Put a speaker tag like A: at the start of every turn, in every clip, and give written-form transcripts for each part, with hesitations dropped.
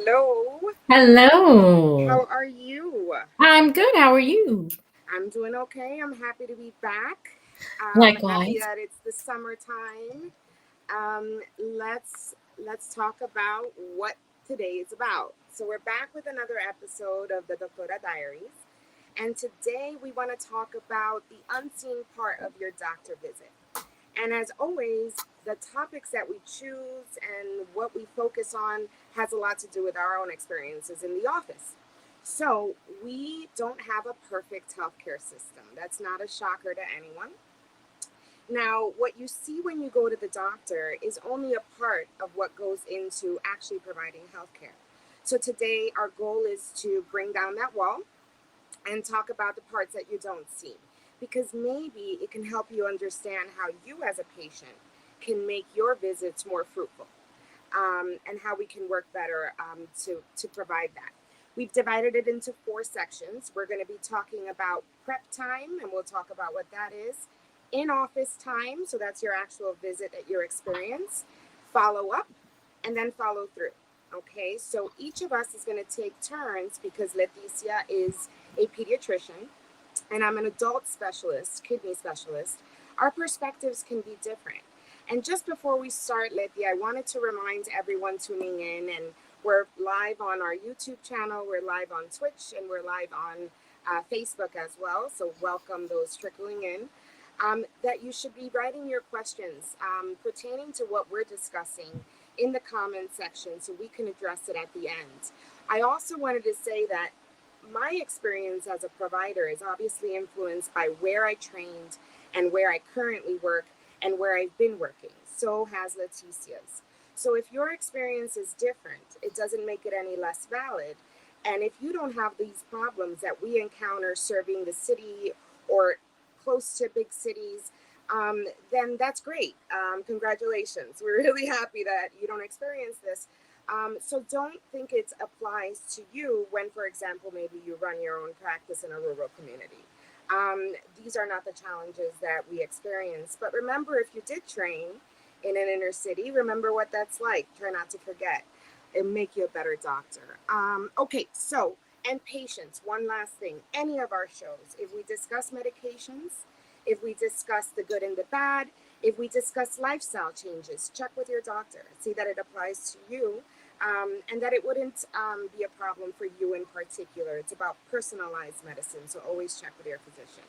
A: Hello.
B: Hello.
A: How are you?
B: I'm good. How are you?
A: I'm doing okay. I'm happy to be back. Happy
B: Likewise.
A: that it's the summertime. Let's talk about what today is about. So we're back with another episode of the Doctora Diaries, and today we want to talk about the unseen part of your doctor visit. And as always, the topics that we choose and what we focus on has a lot to do with our own experiences in the office. So, we don't have a perfect healthcare system. That's not a shocker to anyone. Now, what you see when you go to the doctor is only a part of what goes into actually providing healthcare. So, today, our goal is to bring down that wall and talk about the parts that you don't see. Because maybe it can help you understand how you, as a patient, can make your visits more fruitful, and how we can work better to provide that. We've divided it into four sections. We're going to be talking about prep time, and we'll talk about what that is. In office time, so that's your actual visit at your experience, follow up, and then follow through. Okay, so each of us is going to take turns because Leticia is a pediatrician and I'm an adult specialist, kidney specialist. Our perspectives can be different. And just before we start, Letty, I wanted to remind everyone tuning in, and we're live on our YouTube channel, we're live on Twitch, and we're live on Facebook as well. So welcome those trickling in. That you should be writing your questions pertaining to what we're discussing in the comment section so we can address it at the end. I also wanted to say that my experience as a provider is obviously influenced by where I trained and where I currently work and where I've been working. So has Leticia's. So if your experience is different, it doesn't make it any less valid. And if you don't have these problems that we encounter serving the city or close to big cities, then that's great. Congratulations. We're really happy that you don't experience this. So don't think it applies to you when, for example, maybe you run your own practice in a rural community. These are not the challenges that we experience. But remember, if you did train in an inner city, remember what that's like. Try not to forget. It'll make you a better doctor. Okay, so, and patience, one last thing. Any of our shows, if we discuss medications, if we discuss the good and the bad, if we discuss lifestyle changes, check with your doctor. See that it applies to you, and that it wouldn't be a problem for you in particular. It's about personalized medicine, so always check with your physician.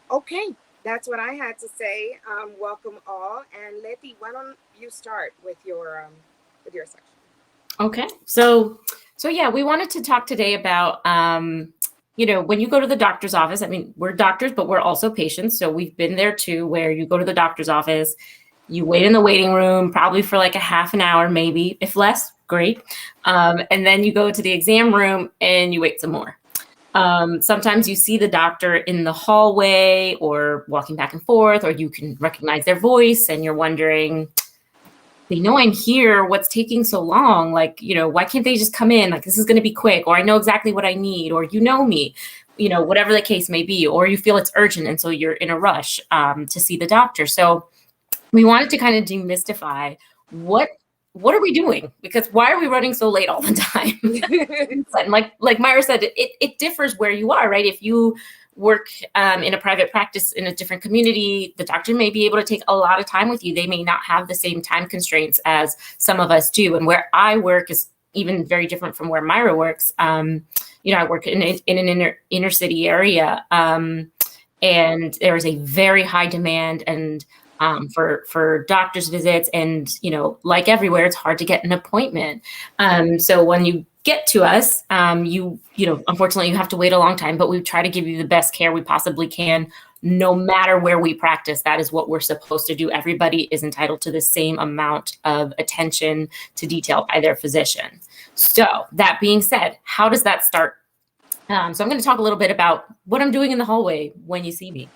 A: Okay, that's what I had to say. Welcome all, and Letty, why don't you start with your section?
B: Okay. So yeah, we wanted to talk today about when you go to the doctor's office. I mean, we're doctors, but we're also patients. So we've been there too, where you go to the doctor's office, you wait in the waiting room, probably for like a half an hour, maybe. If less, great. And then you go to the exam room and you wait some more. Sometimes you see the doctor in the hallway or walking back and forth, or you can recognize their voice and you're wondering, they know I'm here. What's taking so long? Like, why can't they just come in? Like, this is going to be quick, or I know exactly what I need, or me, whatever the case may be, or you feel it's urgent. And so you're in a rush to see the doctor. So we wanted to kind of demystify what are we doing? Because why are we running so late all the time? And like Myra said, it differs where you are, right? If you work in a private practice in a different community, the doctor may be able to take a lot of time with you. They may not have the same time constraints as some of us do. And where I work is even very different from where Myra works. I work in an inner city area, and there is a very high demand and for doctor's visits, and like everywhere, it's hard to get an appointment. So when you get to us, unfortunately you have to wait a long time, but we try to give you the best care we possibly can, no matter where we practice. That is what we're supposed to do. Everybody is entitled to the same amount of attention to detail by their physician. So that being said, how does that start? So I'm going to talk a little bit about what I'm doing in the hallway when you see me.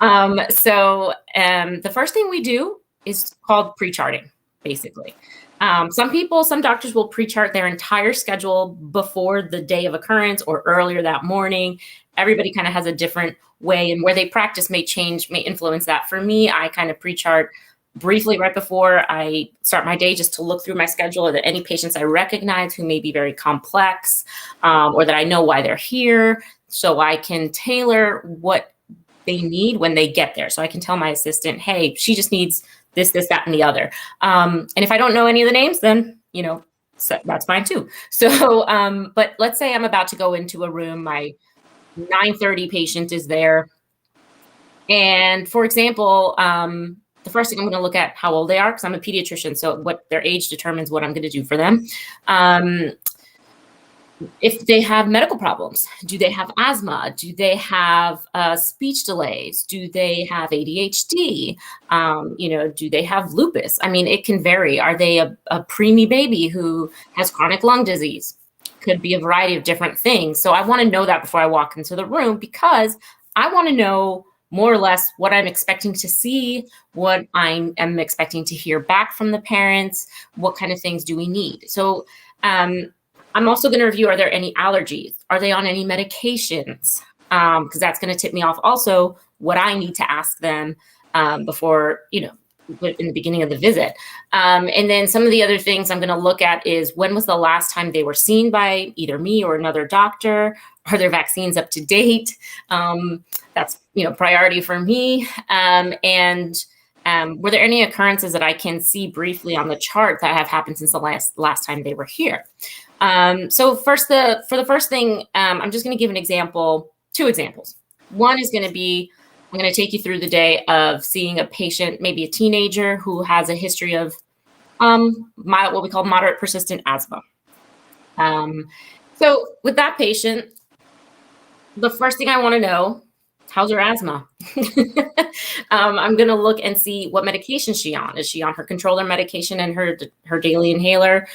B: The first thing we do is called pre-charting, basically. Some doctors will pre-chart their entire schedule before the day of occurrence or earlier that morning. Everybody kind of has a different way, and where they practice may influence that. For me, I kind of pre-chart briefly right before I start my day, just to look through my schedule. Are there any patients I recognize who may be very complex, or that I know why they're here, so I can tailor what they need when they get there. So I can tell my assistant, hey, she just needs this, that, and the other. And if I don't know any of the names, then, so that's fine too. So, but let's say I'm about to go into a room, my 9:30 patient is there. And for example, the first thing I'm going to look at how old they are, because I'm a pediatrician. So what their age determines what I'm going to do for them. If they have medical problems, do they have asthma? Do they have speech delays? Do they have ADHD? Do they have lupus? I mean, it can vary. Are they a preemie baby who has chronic lung disease? Could be a variety of different things. So I want to know that before I walk into the room, because I want to know more or less what I'm expecting to see, what I am expecting to hear back from the parents, what kind of things do we need. So I'm also going to review, are there any allergies? Are they on any medications? Because that's going to tip me off also what I need to ask them before, in the beginning of the visit. And then some of the other things I'm going to look at is, when was the last time they were seen by either me or another doctor? Are their vaccines up to date? That's, priority for me. And were there any occurrences that I can see briefly on the chart that have happened since the last time they were here? So for the first thing, I'm just going to give an example, 2 examples. One is going to be, I'm going to take you through the day of seeing a patient, maybe a teenager who has a history of what we call moderate persistent asthma. So with that patient, the first thing I want to know, how's her asthma? I'm going to look and see what medication she's on. Is she on her controller medication and her daily inhaler?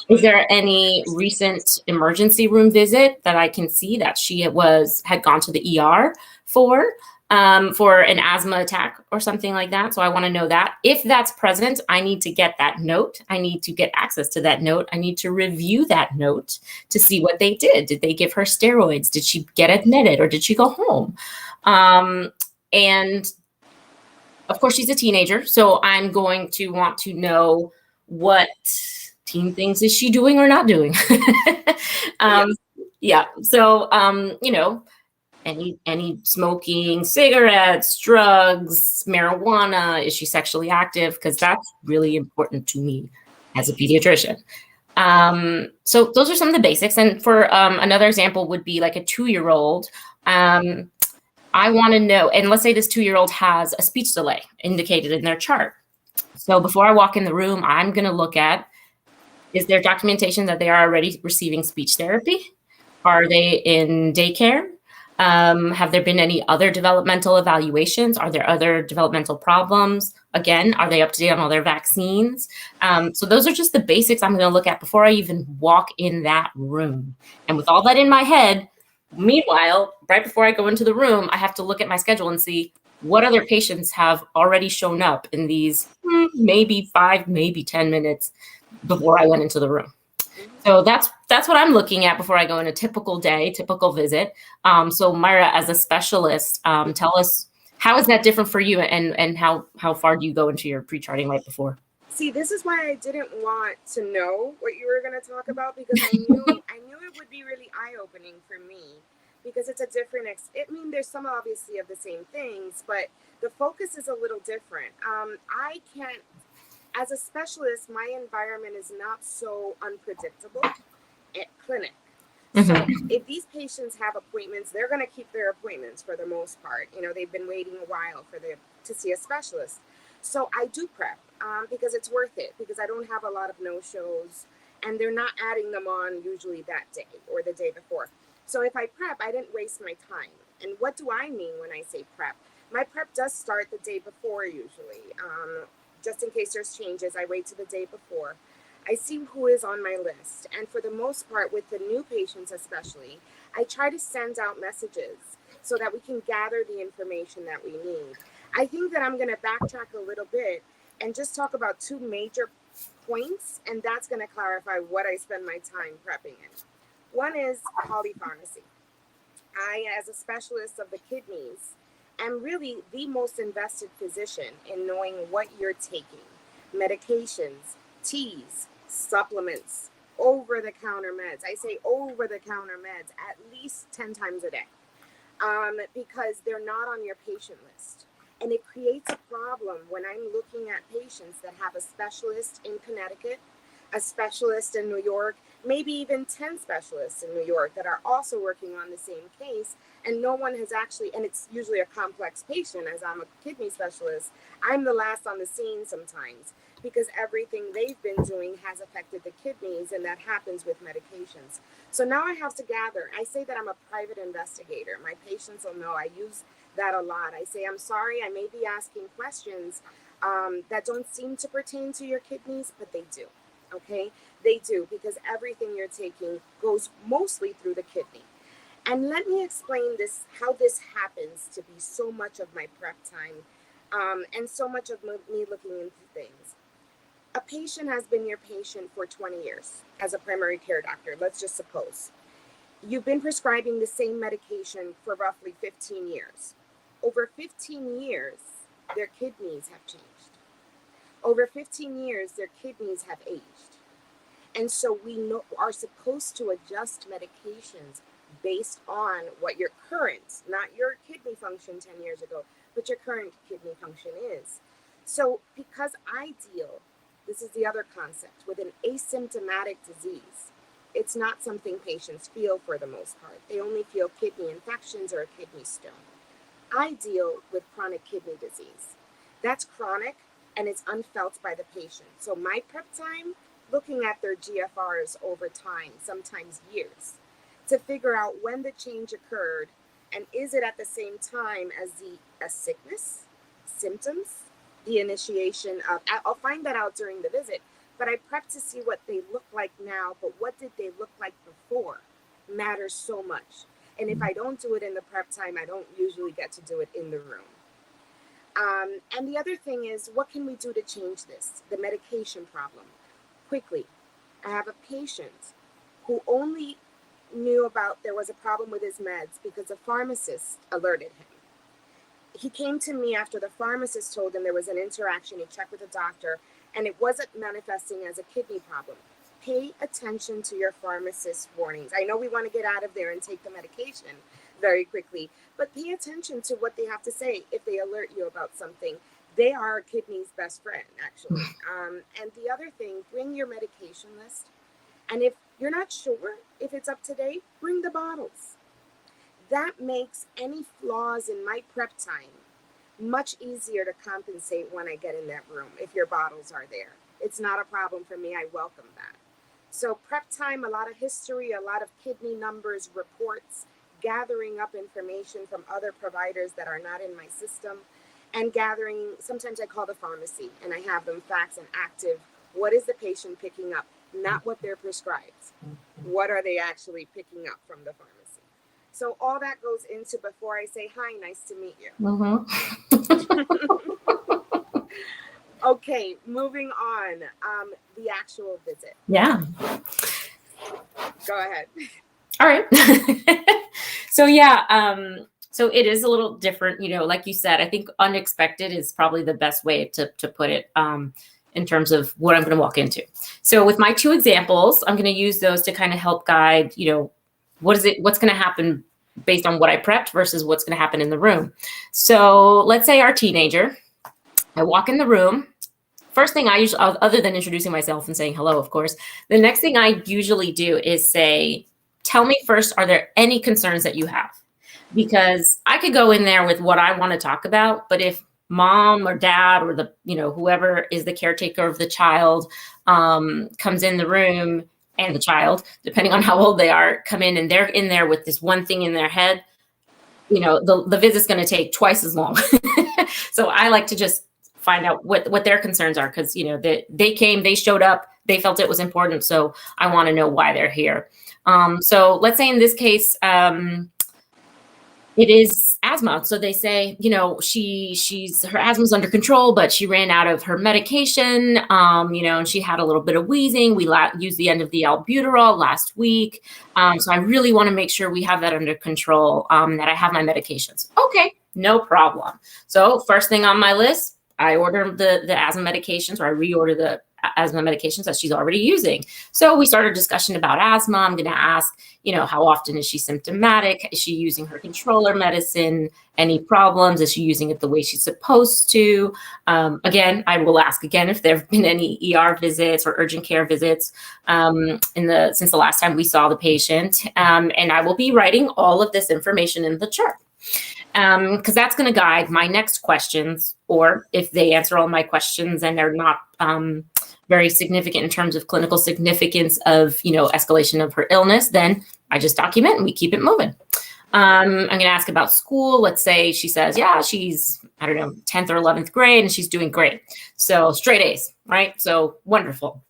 B: Is there any recent emergency room visit that I can see that she had gone to the ER for an asthma attack or something like that? So I want to know that. If that's present, I need to get that note. I need to get access to that note. I need to review that note to see what they did. Did they give her steroids? Did she get admitted, or did she go home? And of course, she's a teenager, so I'm going to want to know what teen things is she doing or not doing.
A: Yes.
B: Yeah. So, any smoking, cigarettes, drugs, marijuana? Is she sexually active? Because that's really important to me as a pediatrician. So those are some of the basics. And for another example would be like a 2-year-old. I want to know, and let's say this 2-year-old has a speech delay indicated in their chart. So before I walk in the room, I'm going to look at, is there documentation that they are already receiving speech therapy? Are they in daycare? Have there been any other developmental evaluations? Are there other developmental problems? Again, are they up to date on all their vaccines? So those are just the basics I'm going to look at before I even walk in that room. And with all that in my head, meanwhile, right before I go into the room, I have to look at my schedule and see what other patients have already shown up in these maybe 5, maybe 10 minutes before I went into the room. So that's what I'm looking at before I go in a typical day, typical visit. So Myra, as a specialist, tell us, how is that different for you, and how far do you go into your pre-charting right before?
A: See, this is why I didn't want to know what you were going to talk about, because I knew it would be really eye-opening for me, because it's a different there's some obviously of the same things, but the focus is a little different. I can't, as a specialist, my environment is not so unpredictable at clinic. So if these patients have appointments, they're going to keep their appointments for the most part. They've been waiting a while to see a specialist. So I do prep because it's worth it, because I don't have a lot of no-shows, and they're not adding them on usually that day or the day before. So if I prep, I didn't waste my time. And what do I mean when I say prep? My prep does start the day before usually. Just in case there's changes, I wait to the day before. I see who is on my list. And for the most part, with the new patients especially, I try to send out messages so that we can gather the information that we need. I think that I'm going to backtrack a little bit and just talk about 2 major points, and that's going to clarify what I spend my time prepping in. One is polypharmacy. I, as a specialist of the kidneys am really the most invested physician in knowing what you're taking: medications, teas, supplements, over the counter meds. I say over the counter meds at least 10 times a day, because they're not on your patient list. And it creates a problem when I'm looking at patients that have a specialist in Connecticut, a specialist in New York, maybe even 10 specialists in New York that are also working on the same case. And no one has actually, and it's usually a complex patient, as I'm a kidney specialist, I'm the last on the scene sometimes because everything they've been doing has affected the kidneys, and that happens with medications. So now I have to gather. I say that I'm a private investigator. My patients will know I use that a lot. I say, I'm sorry, I may be asking questions that don't seem to pertain to your kidneys, but they do. Okay, they do, because everything you're taking goes mostly through the kidney. And let me explain this, how this happens to be so much of my prep time, and so much of me looking into things. A patient has been your patient for 20 years as a primary care doctor. Let's just suppose you've been prescribing the same medication for roughly 15 years. Over 15 years, their kidneys have changed. Over 15 years, their kidneys have aged. And so we are supposed to adjust medications based on what your current, not your kidney function 10 years ago, but your current kidney function is. So because I deal, this is the other concept, with an asymptomatic disease, it's not something patients feel for the most part. They only feel kidney infections or a kidney stone. I deal with chronic kidney disease. That's chronic, and it's unfelt by the patient. So my prep time, looking at their GFRs over time, sometimes years, to figure out when the change occurred, and is it at the same time as a sickness, symptoms, the initiation of, I'll find that out during the visit, but I prep to see what they look like now, but what did they look like before matters so much. And if I don't do it in the prep time, I don't usually get to do it in the room. And the other thing is, what can we do to change this? The medication problem. Quickly, I have a patient who only knew about there was a problem with his meds because a pharmacist alerted him. He came to me after the pharmacist told him there was an interaction. He checked with the doctor, and it wasn't manifesting as a kidney problem. Pay attention to your pharmacist's warnings. I know we want to get out of there and take the medication very quickly, but pay attention to what they have to say if they alert you about something. They are a kidney's best friend, actually. And the other thing, bring your medication list. And if you're not sure if it's up to date, bring the bottles. That makes any flaws in my prep time much easier to compensate when I get in that room if your bottles are there. It's not a problem for me. I welcome that. So prep time, a lot of history, a lot of kidney numbers, reports, gathering up information from other providers that are not in my system, and gathering, sometimes I call the pharmacy and I have them fax and active. What is the patient picking up? Not what they're prescribed. What are they actually picking up from the pharmacy? So all that goes into before I say, hi, nice to meet you. Okay, moving on. The actual visit.
B: Yeah.
A: Go ahead.
B: All right. So yeah, so it is a little different, like you said. I think unexpected is probably the best way to put it, in terms of what I'm going to walk into. So with my two examples, I'm going to use those to kind of help guide, what's going to happen based on what I prepped versus what's going to happen in the room. So let's say our teenager, I walk in the room. First thing I usually, other than introducing myself and saying hello, of course, the next thing I usually do is say, tell me first, are there any concerns that you have? Because I could go in there with what I want to talk about, but if mom or dad or the, whoever is the caretaker of the child comes in the room, and the child, depending on how old they are, come in and they're in there with this one thing in their head, the visit's going to take twice as long. So I like to just find out what their concerns are, because they came, they showed up, they felt it was important, so I want to know why they're here. So let's say in this case, it is asthma. So they say, her asthma's under control, but she ran out of her medication, and she had a little bit of wheezing. We used the end of the albuterol last week. So I really want to make sure we have that under control, that I have my medications. Okay, No problem. So first thing on my list, I order the asthma medications, or I reorder the asthma medications that she's already using. So we started a discussion about asthma. I'm going to ask, how often is she symptomatic? Is she using her controller medicine? Any problems? Is she using it the way she's supposed to? Again, I will ask again if there have been any ER visits or urgent care visits since the last time we saw the patient. And I will be writing all of this information in the chart, because that's going to guide my next questions, or if they answer all my questions and they're not very significant in terms of clinical significance of, escalation of her illness, then I just document and we keep it moving. I'm going to ask about school. Let's say she says, yeah, she's, 10th or 11th grade and she's doing great. So straight A's, right? So wonderful.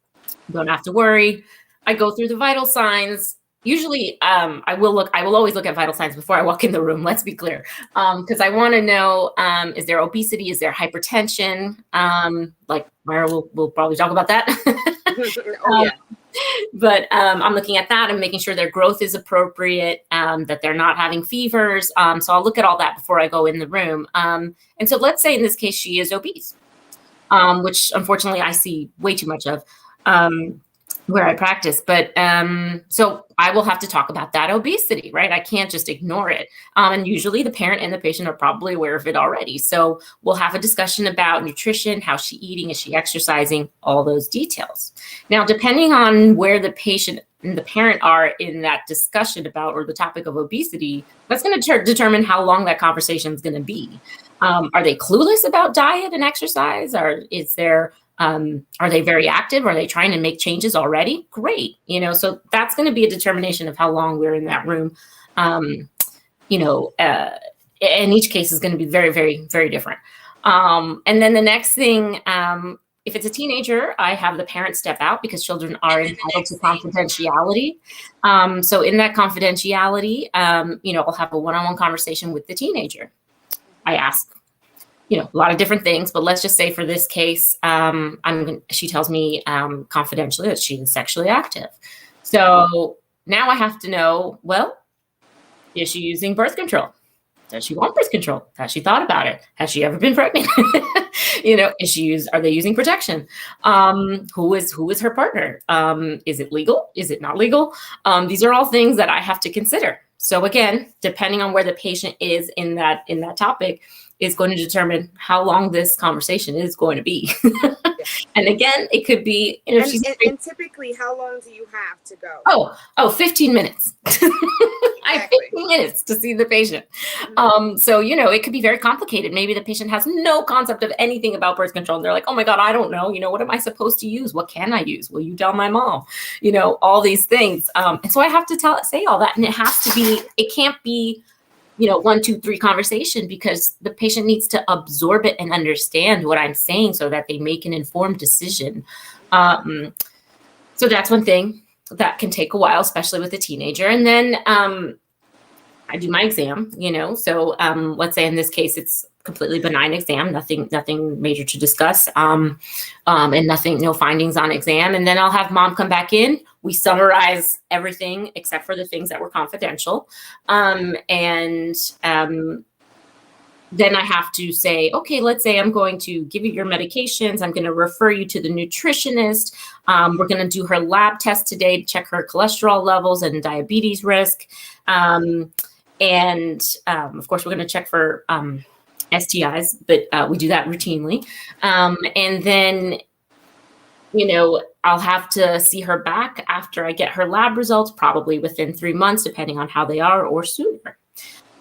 B: Don't have to worry. I go through the vital signs. Usually, I will always look at vital signs before I walk in the room. Let's be clear, because I want to know, is there obesity? Is there hypertension? Like Myra will probably talk about that.
A: Oh, yeah.
B: But I'm looking at that and making sure their growth is appropriate, that they're not having fevers. So I'll look at all that before I go in the room. And so let's say in this case, she is obese, which unfortunately I see way too much of where I practice. But so I will have to talk about that obesity, right? I can't just ignore it. And usually the parent and the patient are probably aware of it already. So we'll have a discussion about nutrition, how's she eating, is she exercising, all those details. Now, depending on where the patient and the parent are in that discussion about, or the topic of obesity, that's going to determine how long that conversation is going to be. Are they clueless about diet and exercise? Or are they very active? Are they trying to make changes already? Great. So that's going to be a determination of how long we're in that room. And each case is going to be very, very, very different. And then the next thing, if it's a teenager, I have the parent step out because children are entitled to confidentiality. So in that confidentiality, I'll have a one-on-one conversation with the teenager. I ask, a lot of different things, but let's just say for this case, she tells me confidentially that she is sexually active. So now I have to know, well, is she using birth control? Does she want birth control? Has she thought about it? Has she ever been pregnant? Are they using protection? Who is her partner? Is it legal? Is it not legal? These are all things that I have to consider. So again, depending on where the patient is in that topic, is going to determine how long this conversation is going to be. And again, it could be,
A: and typically, how long do you have to go?
B: 15 minutes. I have 15 minutes to see the patient. So, it could be very complicated. Maybe the patient has no concept of anything about birth control. And they're like, oh my God, I don't know. What am I supposed to use? What can I use? Will you tell my mom? All these things. And so I have to say all that. And it can't be, 1, 2, 3 conversation, because the patient needs to absorb it and understand what I'm saying so that they make an informed decision. So that's one thing that can take a while, especially with a teenager. And then I do my exam, so let's say in this case, it's completely benign exam, nothing major to discuss, and no findings on exam. And then I'll have mom come back in. We summarize everything except for the things that were confidential. Then I have to say, okay, let's say I'm going to give you your medications. I'm going to refer you to the nutritionist. We're going to do her lab test today to check her cholesterol levels and diabetes risk. And of course, we're going to check for STIs, but we do that routinely. And then, I'll have to see her back after I get her lab results, probably within 3 months, depending on how they are, or sooner.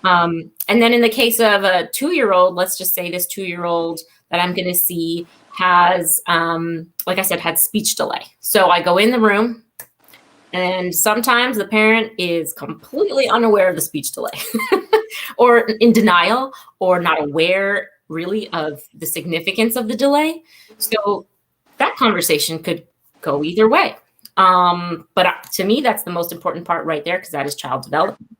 B: And then in the case of a 2-year-old, let's just say this 2-year-old that I'm going to see has, like I said, had speech delay. So I go in the room, and sometimes the parent is completely unaware of the speech delay or in denial, or not aware really of the significance of the delay. So that conversation could go either way. But to me, that's the most important part right there, because that is child development.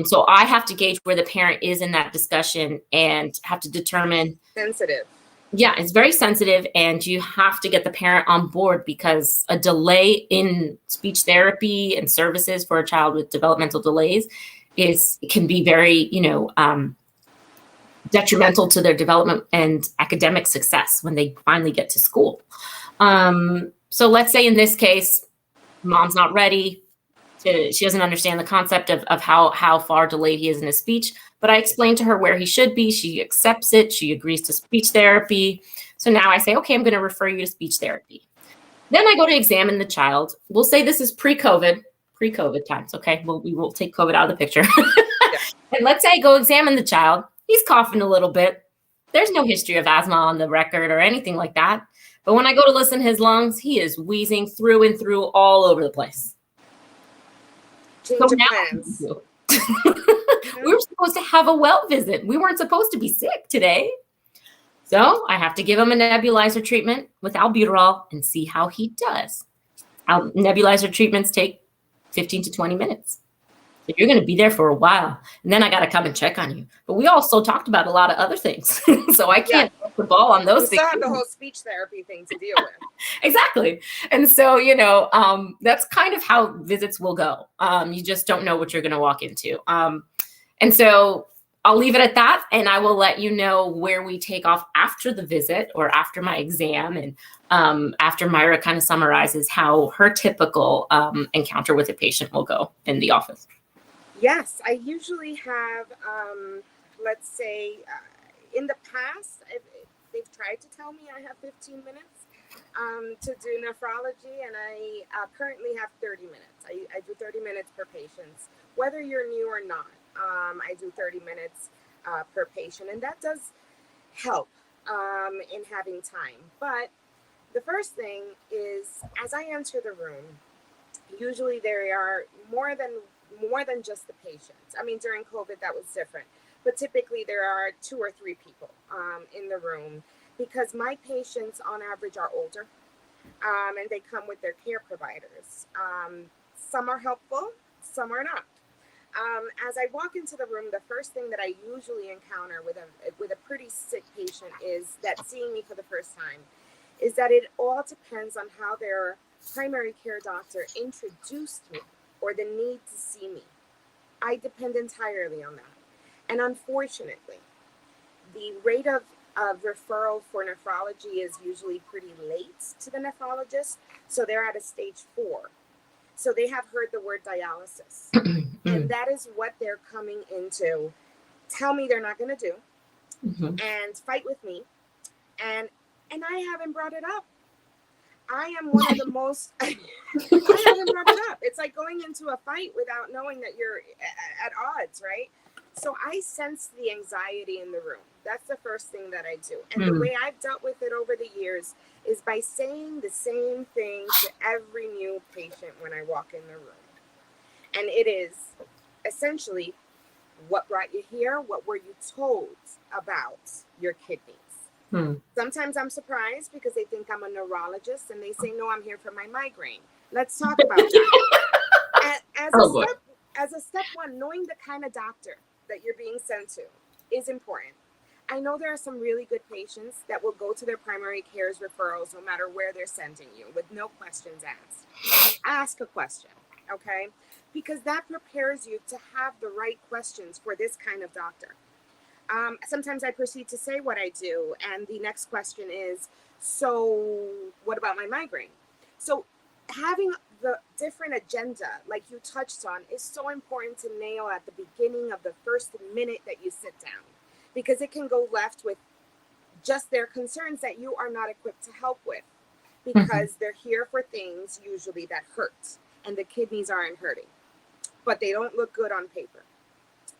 B: So I have to gauge where the parent is in that discussion and have to determine.
A: Sensitive.
B: Yeah, it's very sensitive, and you have to get the parent on board, because a delay in speech therapy and services for a child with developmental delays can be very, detrimental to their development and academic success when they finally get to school. So let's say in this case, mom's not ready. She doesn't understand the concept of how far delayed he is in his speech. But I explained to her where he should be. She accepts it. She agrees to speech therapy. So now I say, okay, I'm going to refer you to speech therapy. Then I go to examine the child. We'll say this is pre-COVID times. Okay, we will take COVID out of the picture.
A: Yeah.
B: And let's say I go examine the child. He's coughing a little bit. There's no history of asthma on the record or anything like that. But when I go to listen to his lungs, he is wheezing through and through all over the place.
A: Change
B: So
A: of
B: now
A: plans.
B: we were supposed to have a well visit. We weren't supposed to be sick today. So I have to give him a nebulizer treatment with albuterol and see how he does. Nebulizer treatments take 15 to 20 minutes. So you're going to be there for a while. And then I got to come and check on you. But we also talked about a lot of other things. So I can't put the ball on those
A: You
B: things.
A: still have the whole speech therapy thing to deal with.
B: Exactly. And so, that's kind of how visits will go. You just don't know what you're going to walk into. And so I'll leave it at that, and I will let you know where we take off after the visit or after my exam, and after Myra kind of summarizes how her typical encounter with a patient will go in the office.
A: Yes, I usually have, let's say, in the past, they've tried to tell me I have 15 minutes to do nephrology, and I currently have 30 minutes. I do 30 minutes per patient, whether you're new or not. I do 30 minutes per patient, and that does help in having time. But the first thing is, as I enter the room, usually there are more than just the patients. I mean, during COVID, that was different. But typically there are 2 or 3 people in the room, because my patients on average are older, and they come with their care providers. Some are helpful, some are not. As I walk into the room, the first thing that I usually encounter with a pretty sick patient is that seeing me for the first time is that it all depends on how their primary care doctor introduced me or the need to see me. I depend entirely on that. And unfortunately, the rate of referral for nephrology is usually pretty late to the nephrologist. So they're at a stage 4. So they have heard the word dialysis. And that is what they're coming into. Tell me they're not going to do, and fight with me. And I haven't brought it up. I am one of the most, I haven't brought it up. It's like going into a fight without knowing that you're at odds, right? So I sense the anxiety in the room. That's the first thing that I do. And the way I've dealt with it over the years is by saying the same thing to every new patient when I walk in the room. And it is essentially, what brought you here? What were you told about your kidneys? Sometimes I'm surprised because they think I'm a neurologist and they say, no, I'm here for my migraine. Let's talk about that. As a step 1, knowing the kind of doctor that you're being sent to is important. I know there are some really good patients that will go to their primary care's referrals no matter where they're sending you, with no questions asked. Ask a question, okay? Because that prepares you to have the right questions for this kind of doctor. Sometimes I proceed to say what I do, and the next question is, so what about my migraine? So having the different agenda, like you touched on, is so important to nail at the beginning of the first minute that you sit down, because it can go left with just their concerns that you are not equipped to help with, because they're here for things usually that hurt, and the kidneys aren't hurting, but they don't look good on paper.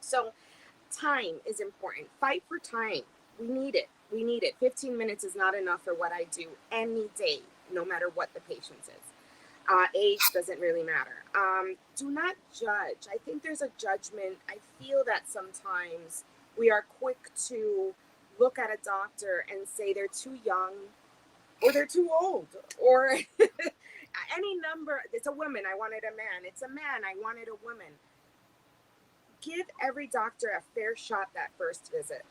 A: So time is important. Fight for time. We need it. 15 minutes is not enough for what I do any day, no matter what the patient is. Age doesn't really matter. Do not judge. I think there's a judgment. I feel that sometimes we are quick to look at a doctor and say they're too young, or they're too old, or any number. It's a woman, I wanted a man. It's a man, I wanted a woman. Give every doctor a fair shot that first visit,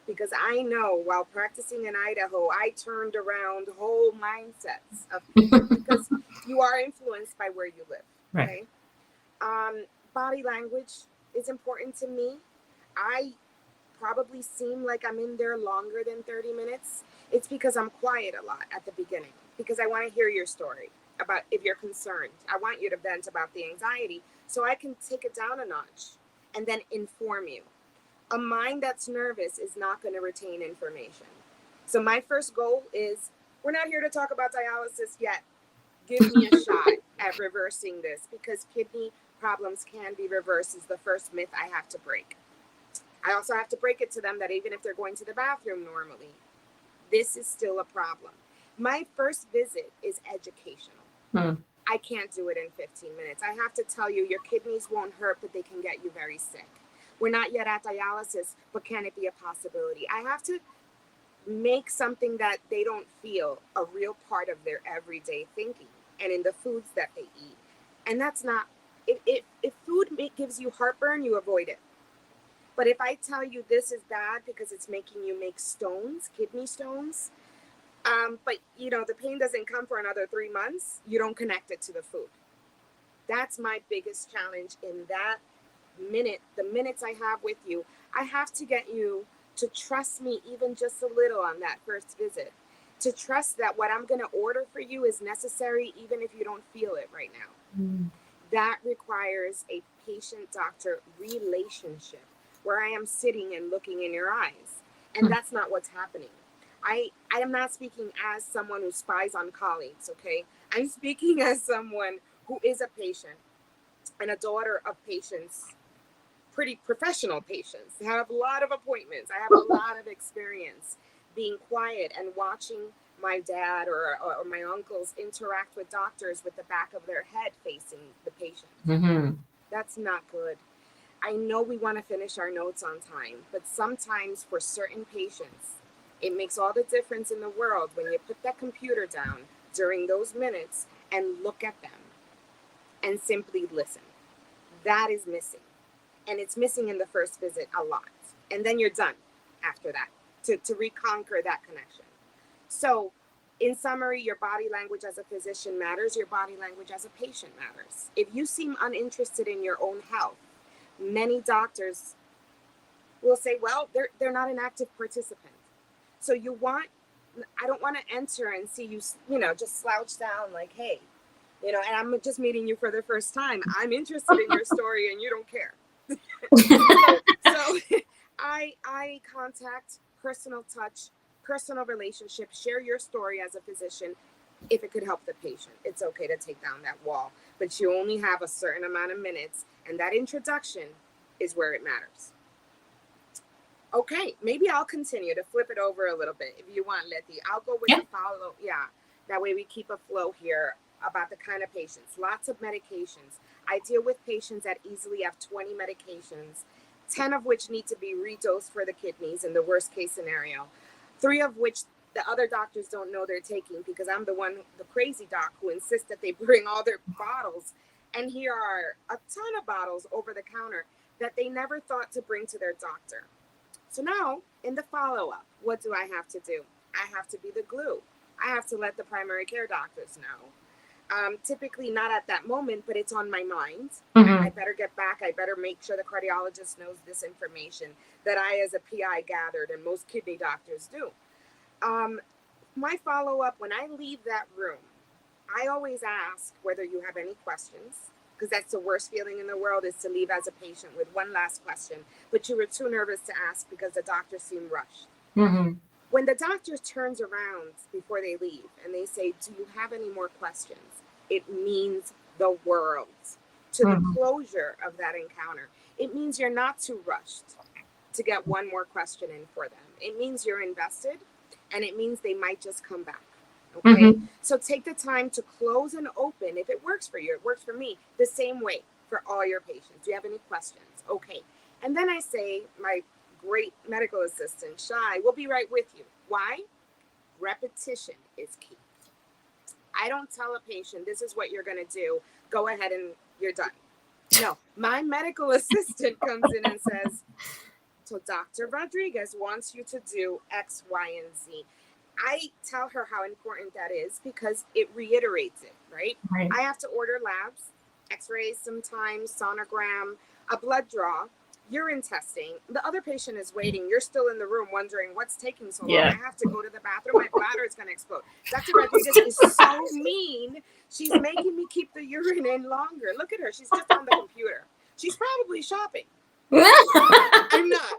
A: because I know while practicing in Idaho, I turned around whole mindsets of people, because you are influenced by where you live.
B: Right.
A: Okay. Body language is important to me. I probably seem like I'm in there longer than 30 minutes, it's because I'm quiet a lot at the beginning, because I want to hear your story about if you're concerned. I want you to vent about the anxiety so I can take it down a notch and then inform you. A mind that's nervous is not going to retain information. So my first goal is, we're not here to talk about dialysis yet. Give me a shot at reversing this, because kidney problems can be reversed is the first myth I have to break. I also have to break it to them that even if they're going to the bathroom normally, this is still a problem. My first visit is educational. I can't do it in 15 minutes. I have to tell you, your kidneys won't hurt, but they can get you very sick. We're not yet at dialysis, but can it be a possibility? I have to make something that they don't feel a real part of their everyday thinking and in the foods that they eat. And that's not, if food gives you heartburn, you avoid it. But if I tell you this is bad because it's making you make stones, kidney stones, but the pain doesn't come for another 3 months, you don't connect it to the food. That's my biggest challenge in that minute, the minutes I have with you. I have to get you to trust me even just a little on that first visit, to trust that what I'm going to order for you is necessary even if you don't feel it right now. That requires a patient-doctor relationship where I am sitting and looking in your eyes. And that's not what's happening. I am not speaking as someone who spies on colleagues, okay? I'm speaking as someone who is a patient and a daughter of patients, pretty professional patients. I have a lot of appointments. I have a lot of experience being quiet and watching my dad or my uncles interact with doctors with the back of their head facing the patient. That's not good. I know we want to finish our notes on time, but sometimes for certain patients, it makes all the difference in the world when you put that computer down during those minutes and look at them and simply listen. That is missing. And it's missing in the first visit a lot. And then you're done after that to reconquer that connection. So in summary, your body language as a physician matters. Your body language as a patient matters. If you seem uninterested in your own health, many doctors will say, well, they're not an active participant. So I don't want to enter and see you, just slouch down like, hey, and I'm just meeting you for the first time. I'm interested in your story and you don't care. so I contact, personal touch, personal relationship, share your story as a physician. If it could help the patient, it's okay to take down that wall, but you only have a certain amount of minutes, and that introduction is where it matters. Okay, maybe I'll continue to flip it over a little bit if you want, Letty. I'll go with the follow. Yeah, that way we keep a flow here about the kind of patients. Lots of medications. I deal with patients that easily have 20 medications, 10 of which need to be redosed for the kidneys in the worst case scenario, 3 of which the other doctors don't know they're taking because I'm the crazy doc who insists that they bring all their bottles. And here are a ton of bottles over the counter that they never thought to bring to their doctor. So now, in the follow-up, what do I have to do? I have to be the glue. I have to let the primary care doctors know. Typically not at that moment, but it's on my mind. I better get back. I better make sure the cardiologist knows this information that I as a PI gathered, and most kidney doctors do. My follow-up, when I leave that room, I always ask whether you have any questions, because that's the worst feeling in the world, is to leave as a patient with one last question, but you were too nervous to ask because the doctor seemed rushed. When the doctor turns around before they leave and they say, do you have any more questions? It means the world to the closure of that encounter. It means you're not too rushed to get one more question in for them. It means you're invested, and it means they might just come back. Okay, so take the time to close and open. If it works for you, it works for me. The same way for all your patients. Do you have any questions? Okay. And then I say, my great medical assistant, Shai, will be right with you. Why? Repetition is key. I don't tell a patient, this is what you're going to do. Go ahead and you're done. No, my medical assistant comes in and says, so Dr. Rodriguez wants you to do X, Y, and Z. I tell her how important that is because it reiterates it, right? I have to order labs, x-rays sometimes, sonogram, a blood draw, urine testing. The other patient is waiting. You're still in the room wondering what's taking so long.
B: Yeah.
A: I have to go to the bathroom. My bladder is going to explode. Dr. Rodriguez is so mean. She's making me keep the urine in longer. Look at her. She's just on the computer. She's probably shopping. I'm not.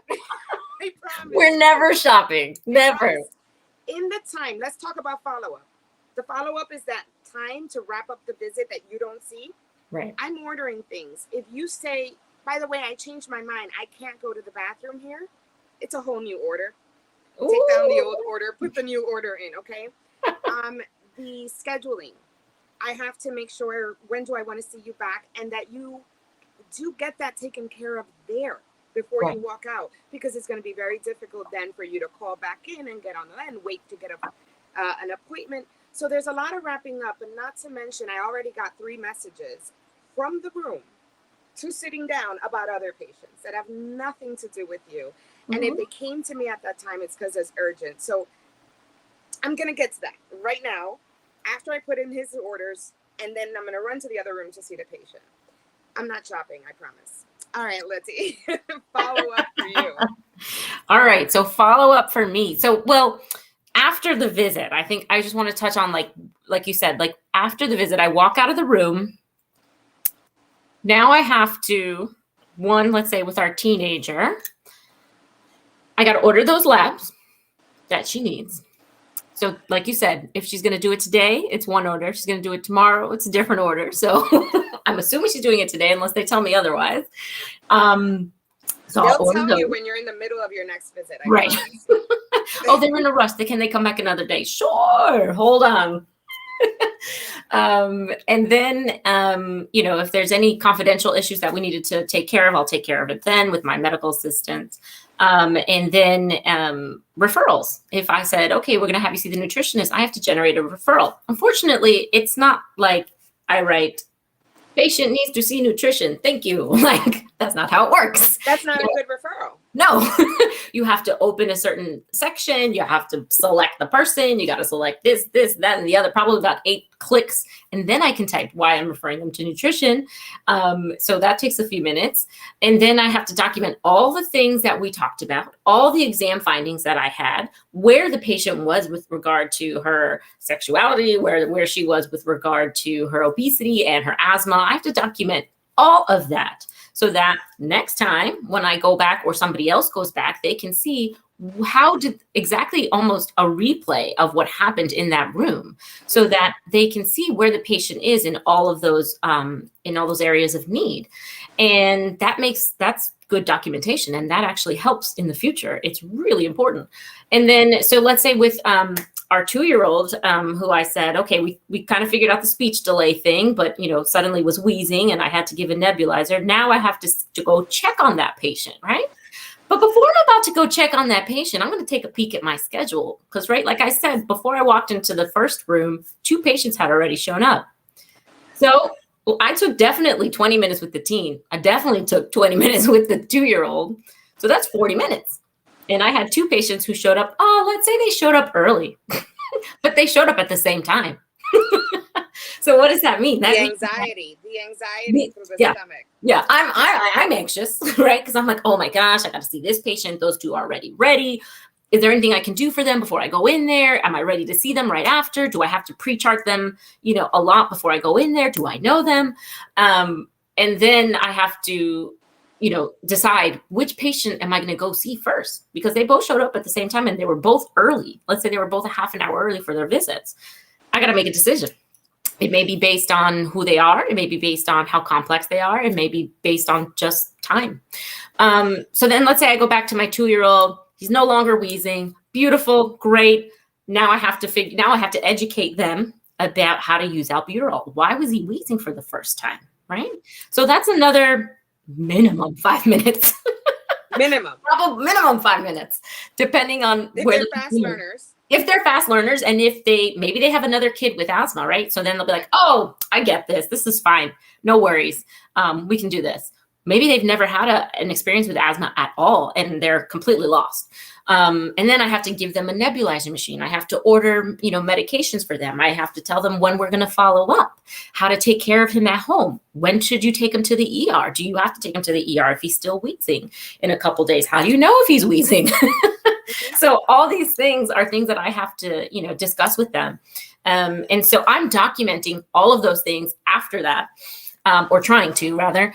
A: I promise.
B: We're never shopping. Never.
A: In the time, let's talk about follow-up. The follow-up is that time to wrap up the visit that you don't see.
B: Right.
A: I'm ordering things. If you say, by the way, I changed my mind, I can't go to the bathroom here, it's a whole new order.
B: Ooh.
A: Take down the old order, put the new order in, okay? The scheduling. I have to make sure, when do I want to see you back, and that you do get that taken care of there before you walk out, because it's going to be very difficult then for you to call back in and get on the line, wait to get an appointment. So there's a lot of wrapping up, and not to mention, I already got 3 messages from the room to sitting down about other patients that have nothing to do with you. Mm-hmm. And if they came to me at that time, it's because it's urgent. So I'm going to get to that right now after I put in his orders, and then I'm going to run to the other room to see the patient. I'm not shopping, I promise. All right, Letty, follow up for you.
B: All right, so follow up for me. So, well, after the visit, I think I just want to touch on, like you said, like after the visit, I walk out of the room. Now I have to, let's say with our teenager, I got to order those labs that she needs. So like you said, if she's going to do it today, it's one order. She's going to do it tomorrow, it's a different order. So I'm assuming she's doing it today unless they tell me otherwise. So
A: they'll tell you when you're in the middle of your next visit.
B: Right. Oh, they're in a rush. Can they come back another day? Sure. Hold on. And then, if there's any confidential issues that we needed to take care of, I'll take care of it then with my medical assistant. And then referrals. If I said, okay, we're going to have you see the nutritionist, I have to generate a referral. Unfortunately, it's not like I write, patient needs to see nutrition. Thank you. Like, that's not how it works.
A: That's not a good referral.
B: No, you have to open a certain section. You have to select the person. You got to select this, that, and the other, probably about 8 clicks. And then I can type why I'm referring them to nutrition. So that takes a few minutes. And then I have to document all the things that we talked about, all the exam findings that I had, where the patient was with regard to her sexuality, where she was with regard to her obesity and her asthma. I have to document all of that, so that next time when I go back or somebody else goes back, they can see how did exactly almost a replay of what happened in that room, so that they can see where the patient is in all of those areas of need. And that's good documentation. And that actually helps in the future. It's really important. And then, so let's say with our 2-year-old, who I said, okay, we kind of figured out the speech delay thing, but suddenly was wheezing and I had to give a nebulizer. Now I have to go check on that patient, right? But before I'm about to go check on that patient, I'm going to take a peek at my schedule. Because, right, like I said, before I walked into the first room, 2 patients had already shown up. So I took definitely 20 minutes with the teen. I definitely took 20 minutes with the 2-year-old. So that's 40 minutes. And I had 2 patients who showed up. Oh, let's say they showed up early, but they showed up at the same time. So what does that mean?
A: The anxiety through the stomach.
B: Yeah, I'm anxious, right? Because I'm like, oh my gosh, I got to see this patient. Those 2 are already ready. Is there anything I can do for them before I go in there? Am I ready to see them right after? Do I have to pre-chart them, a lot before I go in there? Do I know them? And then I have to, decide which patient am I going to go see first, because they both showed up at the same time and they were both early. Let's say they were both a half an hour early for their visits. I got to make a decision. It may be based on who they are. It may be based on how complex they are. It may be based on just time. So then let's say I go back to my 2-year-old. He's no longer wheezing. Beautiful, great. Now I have to educate them about how to use albuterol. Why was he wheezing for the first time, right? So that's another minimum 5 minutes. Probably minimum 5 minutes, depending on
A: if they're fast learners.
B: If they're fast learners, and if maybe they have another kid with asthma, right? So then they'll be like, oh, I get this. This is fine. No worries. We can do this. Maybe they've never had an experience with asthma at all, and they're completely lost. And then I have to give them a nebulizer machine. I have to order, medications for them. I have to tell them when we're going to follow up, how to take care of him at home. When should you take him to the ER? Do you have to take him to the ER if he's still wheezing in a couple days? How do you know if he's wheezing? So all these things are things that I have to, discuss with them. And so I'm documenting all of those things after that, or trying to rather,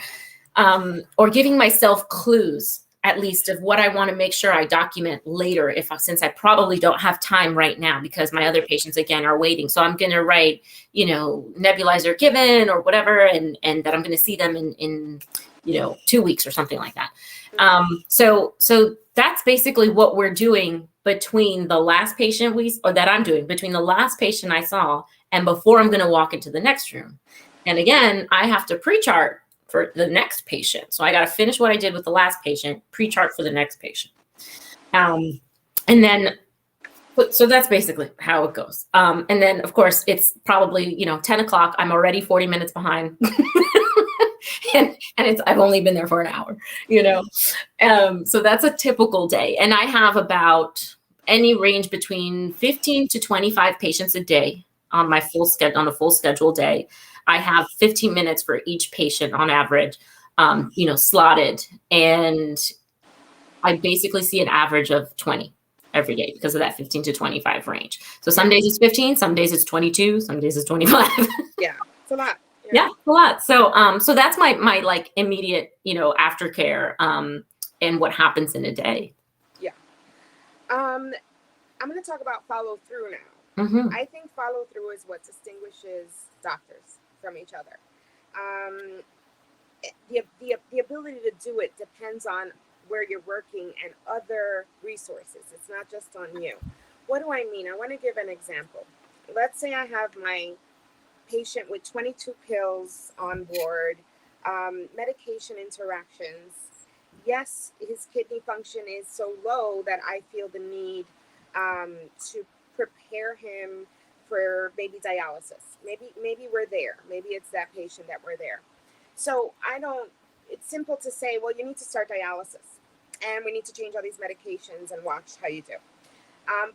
B: or giving myself clues at least of what I want to make sure I document later, since I probably don't have time right now because my other patients again are waiting. So I'm going to write, nebulizer given or whatever, and that I'm going to see them in 2 weeks or something like that. So that's basically what we're doing between the last patient between the last patient I saw and before I'm going to walk into the next room. And again, I have to pre-chart for the next patient. So I got to finish what I did with the last patient, pre-chart for the next patient. And then, so that's basically how it goes. And then of course it's probably, 10 o'clock. I'm already 40 minutes behind. and I've only been there for an hour, so that's a typical day. And I have about any range between 15 to 25 patients a day on my full schedule, on a full schedule day. I have 15 minutes for each patient on average, slotted. And I basically see an average of 20 every day because of that 15 to 25 range. So some days it's 15, some days it's 22, some days it's 25.
A: Yeah, it's a lot.
B: Yeah, a lot. So so that's my like immediate, aftercare, and what happens in a day.
A: Yeah. I'm going to talk about follow through now.
B: Mm-hmm.
A: I think follow through is what distinguishes doctors from each other. The ability to do it depends on where you're working and other resources. It's not just on you. What do I mean? I want to give an example. Let's say I have my patient with 22 pills on board, medication interactions. Yes, his kidney function is so low that I feel the need to prepare him for maybe dialysis. Maybe we're there. Maybe it's that patient that we're there. So it's simple to say, well, you need to start dialysis and we need to change all these medications and watch how you do.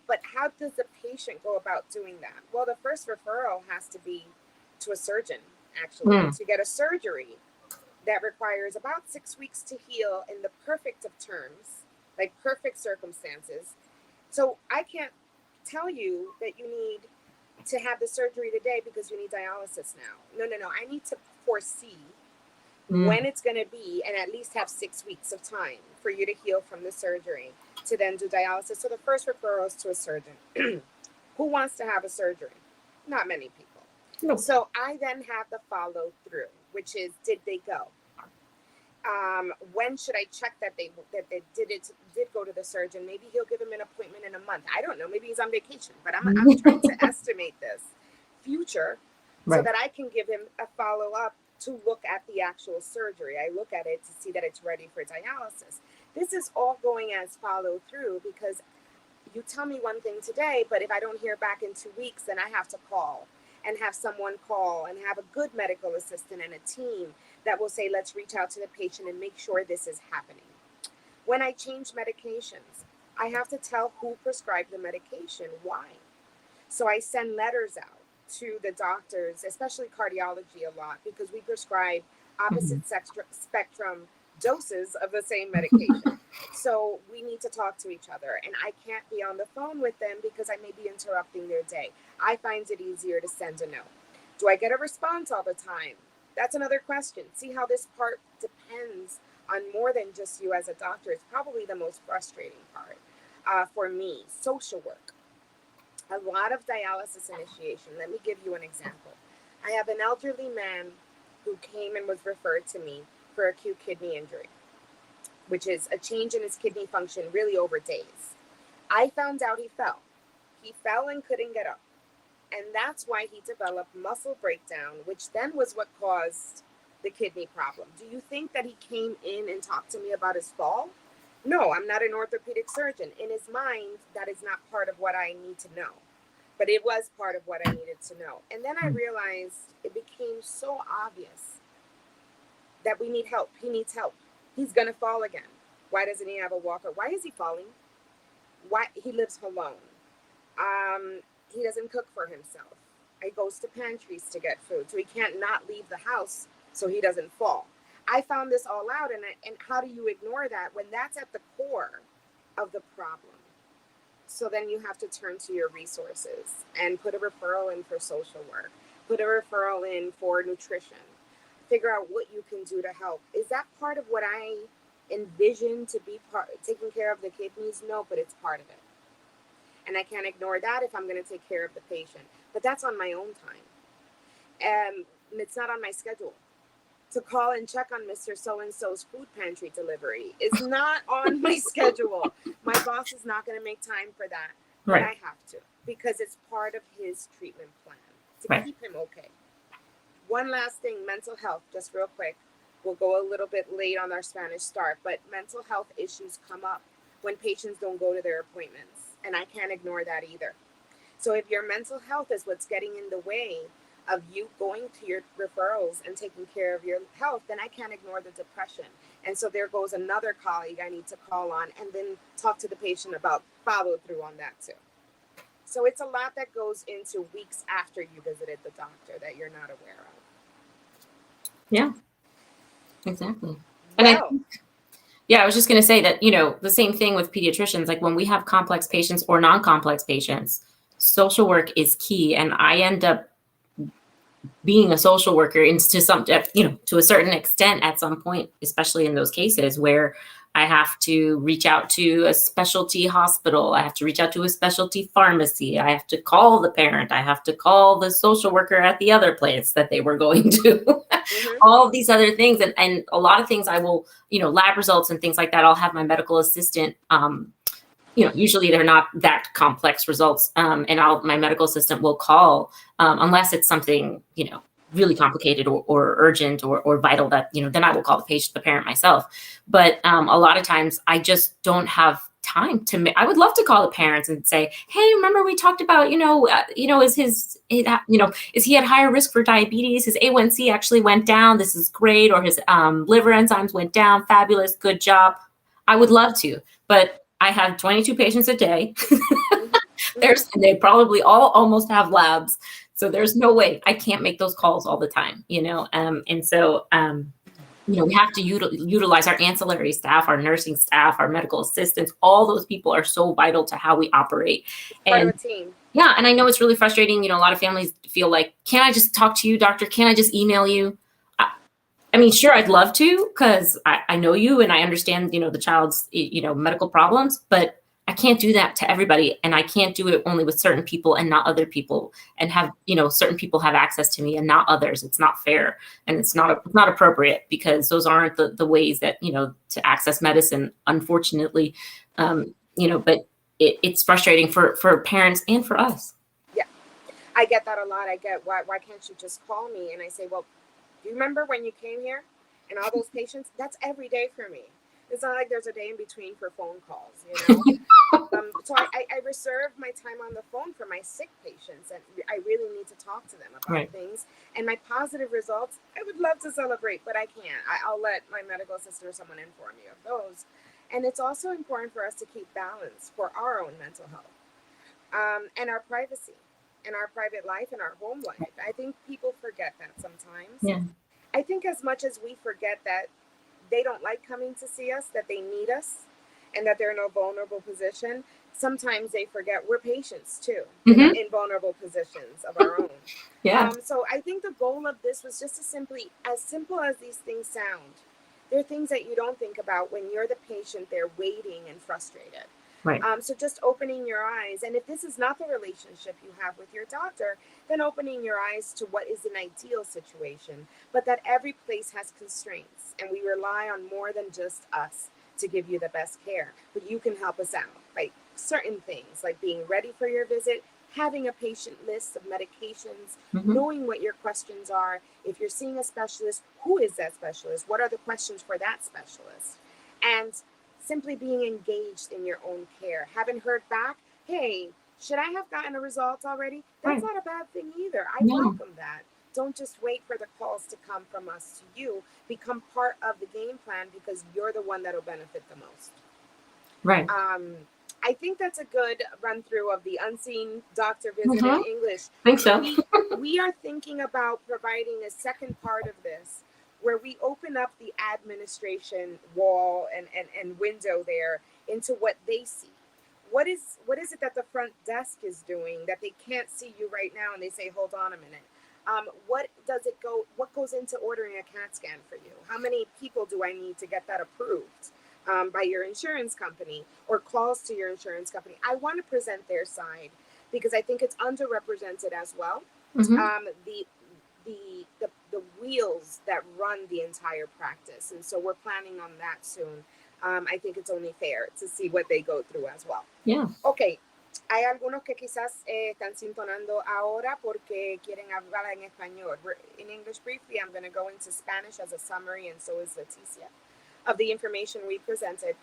A: But how does the patient go about doing that? Well, the first referral has to be to a surgeon, actually, to get a surgery that requires about 6 weeks to heal in the perfect of terms, like perfect circumstances. So I can't tell you that you need to have the surgery today because you need dialysis now. No. I need to foresee when it's going to be and at least have 6 weeks of time for you to heal from the surgery to then do dialysis. So the first referral is to a surgeon. Who wants to have a surgery? Not many people. No. So I then have the follow through, which is, did they go? When should I check that they did go to the surgeon? Maybe he'll give him an appointment in a month. I don't know. Maybe he's on vacation, but I'm trying to estimate this future so that I can give him a follow up to look at the actual surgery. I look at it to see that it's ready for dialysis. This is all going as follow through because you tell me one thing today, but if I don't hear back in 2 weeks, then I have to call and have someone call and have a good medical assistant and a team that will say, let's reach out to the patient and make sure this is happening. When I change medications, I have to tell who prescribed the medication, why. So I send letters out to the doctors, especially cardiology a lot, because we prescribe opposite spectrum doses of the same medication. So we need to talk to each other, and I can't be on the phone with them because I may be interrupting their day. I find it easier to send a note. Do I get a response all the time? That's another question. See how this part depends on more than just you as a doctor. It's probably the most frustrating part for me. Social work. A lot of dialysis initiation. Let me give you an example. I have an elderly man who came and was referred to me for acute kidney injury, which is a change in his kidney function really over days. I found out he fell. He fell and couldn't get up. And that's why he developed muscle breakdown, which then was what caused the kidney problem. Do you think that he came in and talked to me about his fall? No, I'm not an orthopedic surgeon. In his mind, that is not part of what I need to know. But it was part of what I needed to know. And then I realized it became so obvious that we need help. He needs help. He's going to fall again. Why doesn't he have a walker? Why is he falling? Why he lives alone. He doesn't cook for himself. He goes to pantries to get food, so he can't not leave the house so he doesn't fall. I found this all out, and how do you ignore that when that's at the core of the problem? So then you have to turn to your resources and put a referral in for social work, put a referral in for nutrition, figure out what you can do to help. Is that part of what I envision to be taking care of the kidneys? No, but it's part of it. And I can't ignore that if I'm going to take care of the patient. But that's on my own time. And it's not on my schedule. To call and check on Mr. So-and-so's food pantry delivery is not on my schedule. My boss is not going to make time for that. But
B: Right.
A: I have to, because it's part of his treatment plan to
B: Right.
A: keep him okay. One last thing, mental health, just real quick. We'll go a little bit late on our Spanish start, but mental health issues come up when patients don't go to their appointments. And I can't ignore that either. So if your mental health is what's getting in the way of you going to your referrals and taking care of your health, then I can't ignore the depression. And so there goes another colleague I need to call on and then talk to the patient about follow through on that too. So it's a lot that goes into weeks after you visited the doctor that you're not aware of.
B: Yeah, exactly. And I
A: Well,
B: Yeah, I was just going to say that, the same thing with pediatricians, like when we have complex patients or non-complex patients, social work is key. And I end up being a social worker to a certain extent at some point, especially in those cases where I have to reach out to a specialty hospital. I have to reach out to a specialty pharmacy. I have to call the parent. I have to call the social worker at the other place that they were going to. All of these other things. And a lot of things I will, lab results and things like that. I'll have my medical assistant, usually they're not that complex results. And my medical assistant will call, unless it's something, really complicated or urgent or vital that, then I will call the parent myself. But a lot of times I just don't have time I would love to call the parents and say, hey, remember we talked about, is he at higher risk for diabetes? His A1C actually went down. This is great. Or his liver enzymes went down. Fabulous. Good job. I would love to, but I have 22 patients a day. They probably all almost have labs. So there's no way I can't make those calls all the time, and so, we have to utilize our ancillary staff, our nursing staff, our medical assistants. All those people are so vital to how we operate.
A: part of
B: And
A: a team.
B: yeah, and I know it's really frustrating. A lot of families feel like, can't I just talk to you, doctor? Can't I just email you? I mean, sure, I'd love to, because I know you and I understand, the child's, medical problems, but I can't do that to everybody. And I can't do it only with certain people and not other people, and have, certain people have access to me and not others. It's not fair. And it's not appropriate, because those aren't the ways that, to access medicine, unfortunately. But it's frustrating for parents and for us.
A: Yeah, I get that a lot. I get, why can't you just call me? And I say, well, do you remember when you came here and all those patients? That's every day for me. It's not like there's a day in between for phone calls, So I reserve my time on the phone for my sick patients, and I really need to talk to them about things. And my positive results, I would love to celebrate, but I can't. I'll let my medical assistant or someone inform me of those. And it's also important for us to keep balance for our own mental health, and our privacy, and our private life, and our home life. I think people forget that sometimes.
B: Yeah.
A: I think as much as we forget that they don't like coming to see us, that they need us, and that they're in a vulnerable position, sometimes they forget we're patients too, in vulnerable positions of our own.
B: Yeah.
A: So I think the goal of this was just as simple as these things sound. They're things that you don't think about when you're the patient there waiting and frustrated.
B: Right.
A: So just opening your eyes, and if this is not the relationship you have with your doctor, then opening your eyes to what is an ideal situation, but that every place has constraints, and we rely on more than just us to give you the best care. But you can help us out by certain things, like being ready for your visit, having a patient list of medications, knowing what your questions are. If you're seeing a specialist, who is that specialist? What are the questions for that specialist? And simply being engaged in your own care. Haven't heard back? Hey, should I have gotten a result already? That's not a bad thing either. I welcome that. Don't just wait for the calls to come from us to you. Become part of the game plan, because you're the one that'll benefit the most.
B: Right.
A: I think that's a good run through of the unseen doctor visit in English.
B: Think so.
A: We are thinking about providing a second part of this where we open up the administration wall and window there into what they see. What is it that the front desk is doing that they can't see you right now and they say, hold on a minute. What goes into ordering a CAT scan for you? How many people do I need to get that approved by your insurance company or calls to your insurance company? I want to present their side because I think it's underrepresented as well. The wheels that run the entire practice. And so we're planning on that soon. I think it's only fair to see what they go through as well.
B: Yeah.
A: Okay. Hay algunos que quizás están sintonando ahora porque quieren hablar en español. In English briefly, I'm going to go into Spanish as a summary, and so is Leticia, of the information we presented.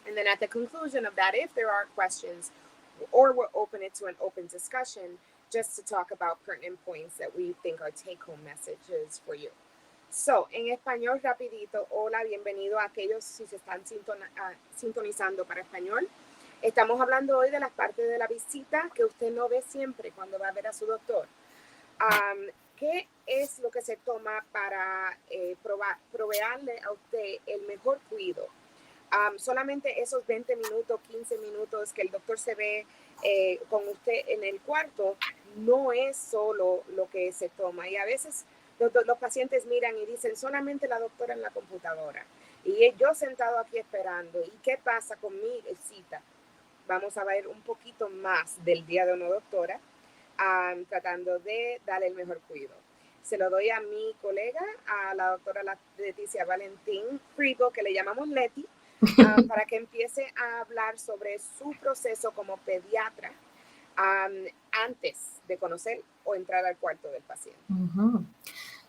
A: And then at the conclusion of that, if there are questions, or we'll open it to an open discussion, just to talk about pertinent points that we think are take-home messages for you. So, en español rapidito, hola, bienvenido a aquellos si se están sintonizando para español. Estamos hablando hoy de las partes de la visita que usted no ve siempre cuando va a ver a su doctor. ¿Qué es lo que se toma para proveerle a usted el mejor cuidado? Solamente esos 20 minutos, 15 minutos que el doctor se ve con usted en el cuarto, no es solo lo que se toma. Y a veces los pacientes miran y dicen, solamente la doctora en la computadora. Y yo sentado aquí esperando. ¿Y qué pasa con mi cita? Vamos a ver un poquito más del día de una doctora, tratando de darle el mejor cuidado. Se lo doy a mi colega, a la doctora Leticia Valentín Frigo, que le llamamos Leti, para que empiece a hablar sobre su proceso como pediatra antes de conocer o entrar al cuarto del paciente.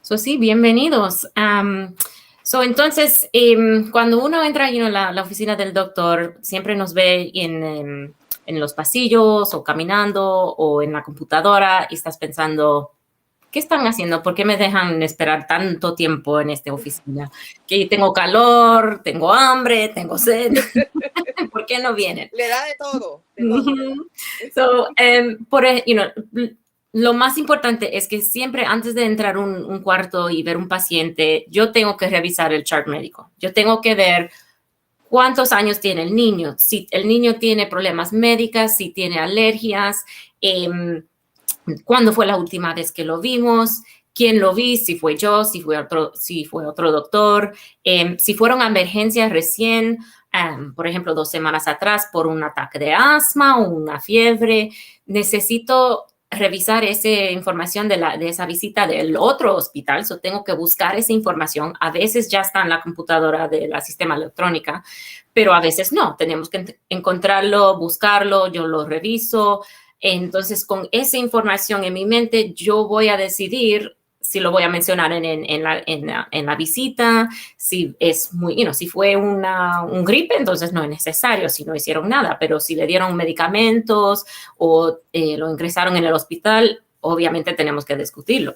B: Sí, bienvenidos. Entonces, cuando uno entra en la oficina del doctor, siempre nos ve en los pasillos o caminando o en la computadora y estás pensando, ¿qué están haciendo? ¿Por qué me dejan esperar tanto tiempo en esta oficina? Que tengo calor, tengo hambre, tengo sed. ¿Por qué no vienen?
A: Le da de todo.
B: Lo más importante es que siempre antes de entrar un cuarto y ver un paciente, yo tengo que revisar el chart médico. Yo tengo que ver cuántos años tiene el niño, si el niño tiene problemas médicos, si tiene alergias, cuándo fue la última vez que lo vimos, quién lo vi, si fue yo, si fue otro doctor, si fueron a emergencias recién, por ejemplo, 2 semanas atrás por un ataque de asma o una fiebre. Necesito revisar esa información de esa visita del otro hospital, tengo que buscar esa información. A veces ya está en la computadora de la sistema electrónica, pero a veces no. Tenemos que encontrarlo, buscarlo, yo lo reviso. Entonces, con esa información en mi mente, yo voy a decidir si lo voy a mencionar en la visita, si es si fue un gripe, entonces no es necesario, si no hicieron nada, pero si le dieron medicamentos o lo ingresaron en el hospital, obviamente tenemos que discutirlo.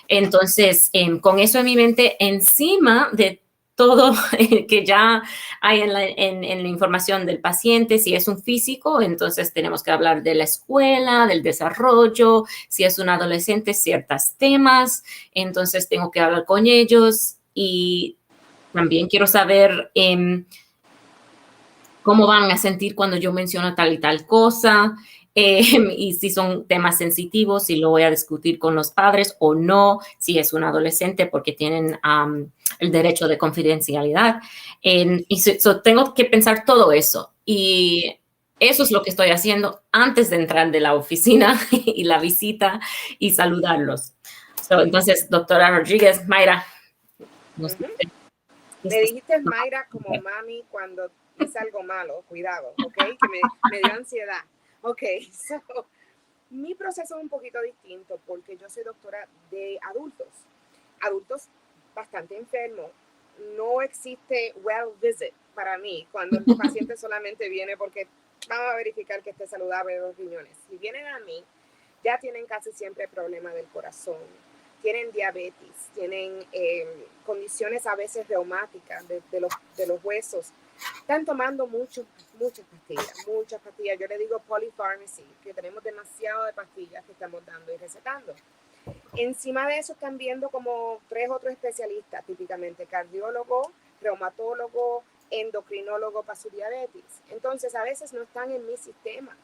B: Entonces, con eso en mi mente, encima de todo que ya hay en la información del paciente, si es un físico, entonces tenemos que hablar de la escuela, del desarrollo, si es un adolescente, ciertos temas, entonces tengo que hablar con ellos y también quiero saber cómo van a sentir cuando yo menciono tal y tal cosa. Y si son temas sensitivos, si lo voy a discutir con los padres o no, si es un adolescente porque tienen el derecho de confidencialidad. Tengo que pensar todo eso. Y eso es lo que estoy haciendo antes de entrar de la oficina y la visita y saludarlos. Entonces, doctora Rodríguez, Mayra.
A: Me dijiste Mayra como mami cuando hice algo malo, cuidado, ¿ok? Que me dio ansiedad. Ok, mi proceso es un poquito distinto porque yo soy doctora de adultos bastante enfermos. No existe well visit para mí cuando el paciente solamente viene porque vamos a verificar que esté saludable de los riñones. Si vienen a mí, ya tienen casi siempre problemas del corazón, tienen diabetes, tienen condiciones a veces reumáticas de los huesos, Están tomando muchas pastillas. Yo le digo polypharmacy, que tenemos demasiado de pastillas que estamos dando y recetando. Encima de eso están viendo como 3 otros especialistas, típicamente cardiólogo, reumatólogo, endocrinólogo para su diabetes. Entonces a veces no están en mi sistema,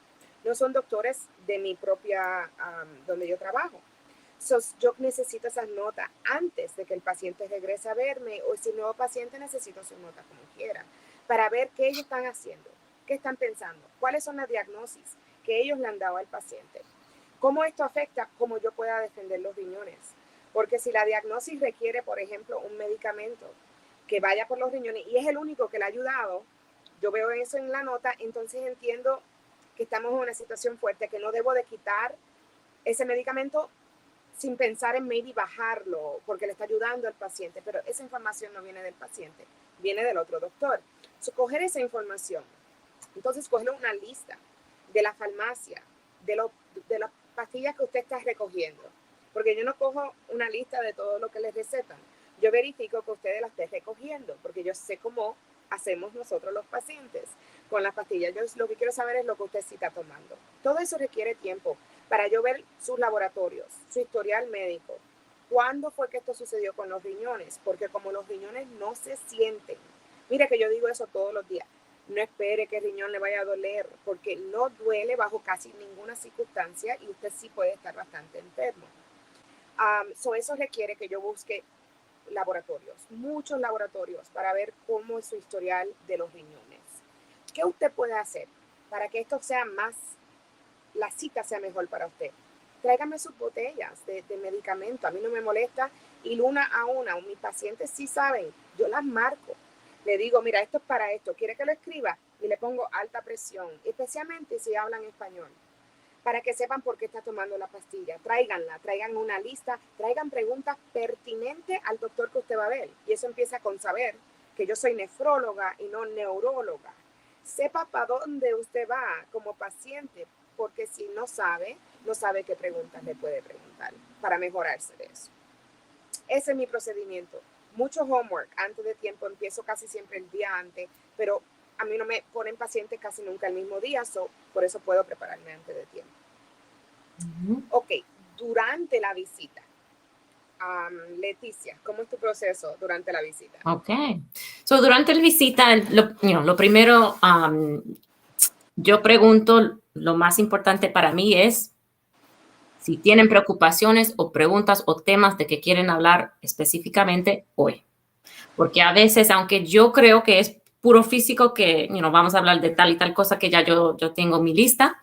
A: no son doctores de mi propia, donde yo trabajo. Yo necesito esas notas antes de que el paciente regrese a verme, o si el nuevo paciente necesita sus notas como quiera, para ver qué ellos están haciendo, qué están pensando, cuáles son las diagnosis que ellos le han dado al paciente. ¿Cómo esto afecta cómo yo pueda defender los riñones? Porque si la diagnosis requiere, por ejemplo, un medicamento que vaya por los riñones y es el único que le ha ayudado, yo veo eso en la nota, entonces entiendo que estamos en una situación fuerte, que no debo de quitar ese medicamento sin pensar en maybe bajarlo porque le está ayudando al paciente, pero esa información no viene del paciente, viene del otro doctor. Coger esa información, entonces coger una lista de la farmacia, de las pastillas que usted está recogiendo, porque yo no cojo una lista de todo lo que les recetan, yo verifico que ustedes la estén recogiendo, porque yo sé cómo hacemos nosotros los pacientes con las pastillas. Yo lo que quiero saber es lo que usted sí está tomando. Todo eso requiere tiempo para yo ver sus laboratorios, su historial médico. ¿Cuándo fue que esto sucedió con los riñones? Porque como los riñones no se sienten, mira que yo digo eso todos los días, no espere que el riñón le vaya a doler, porque no duele bajo casi ninguna circunstancia y usted sí puede estar bastante enfermo. Eso requiere que yo busque laboratorios, muchos laboratorios, para ver cómo es su historial de los riñones. ¿Qué usted puede hacer para que esto sea más, la cita sea mejor para usted? Tráigame sus botellas de medicamento, a mí no me molesta ir una a una, mis pacientes sí saben, yo las marco. Le digo, mira, esto es para esto, ¿quiere que lo escriba? Y le pongo alta presión, especialmente si hablan español, para que sepan por qué está tomando la pastilla. Tráiganla, traigan una lista, traigan preguntas pertinentes al doctor que usted va a ver. Y eso empieza con saber que yo soy nefróloga y no neuróloga. Sepa para dónde usted va como paciente, porque si no sabe qué preguntas le puede preguntar para mejorarse de eso. Ese es mi procedimiento. Mucho homework antes de tiempo, empiezo casi siempre el día antes, pero a mí no me ponen pacientes casi nunca el mismo día, por eso puedo prepararme antes de tiempo. Ok, durante la visita. Leticia, ¿cómo es tu proceso durante la visita?
B: Ok. Durante la visita, lo primero, yo pregunto, lo más importante para mí es si tienen preocupaciones o preguntas o temas de que quieren hablar específicamente hoy. Porque a veces, aunque yo creo que es puro físico, que vamos a hablar de tal y tal cosa que ya yo tengo mi lista,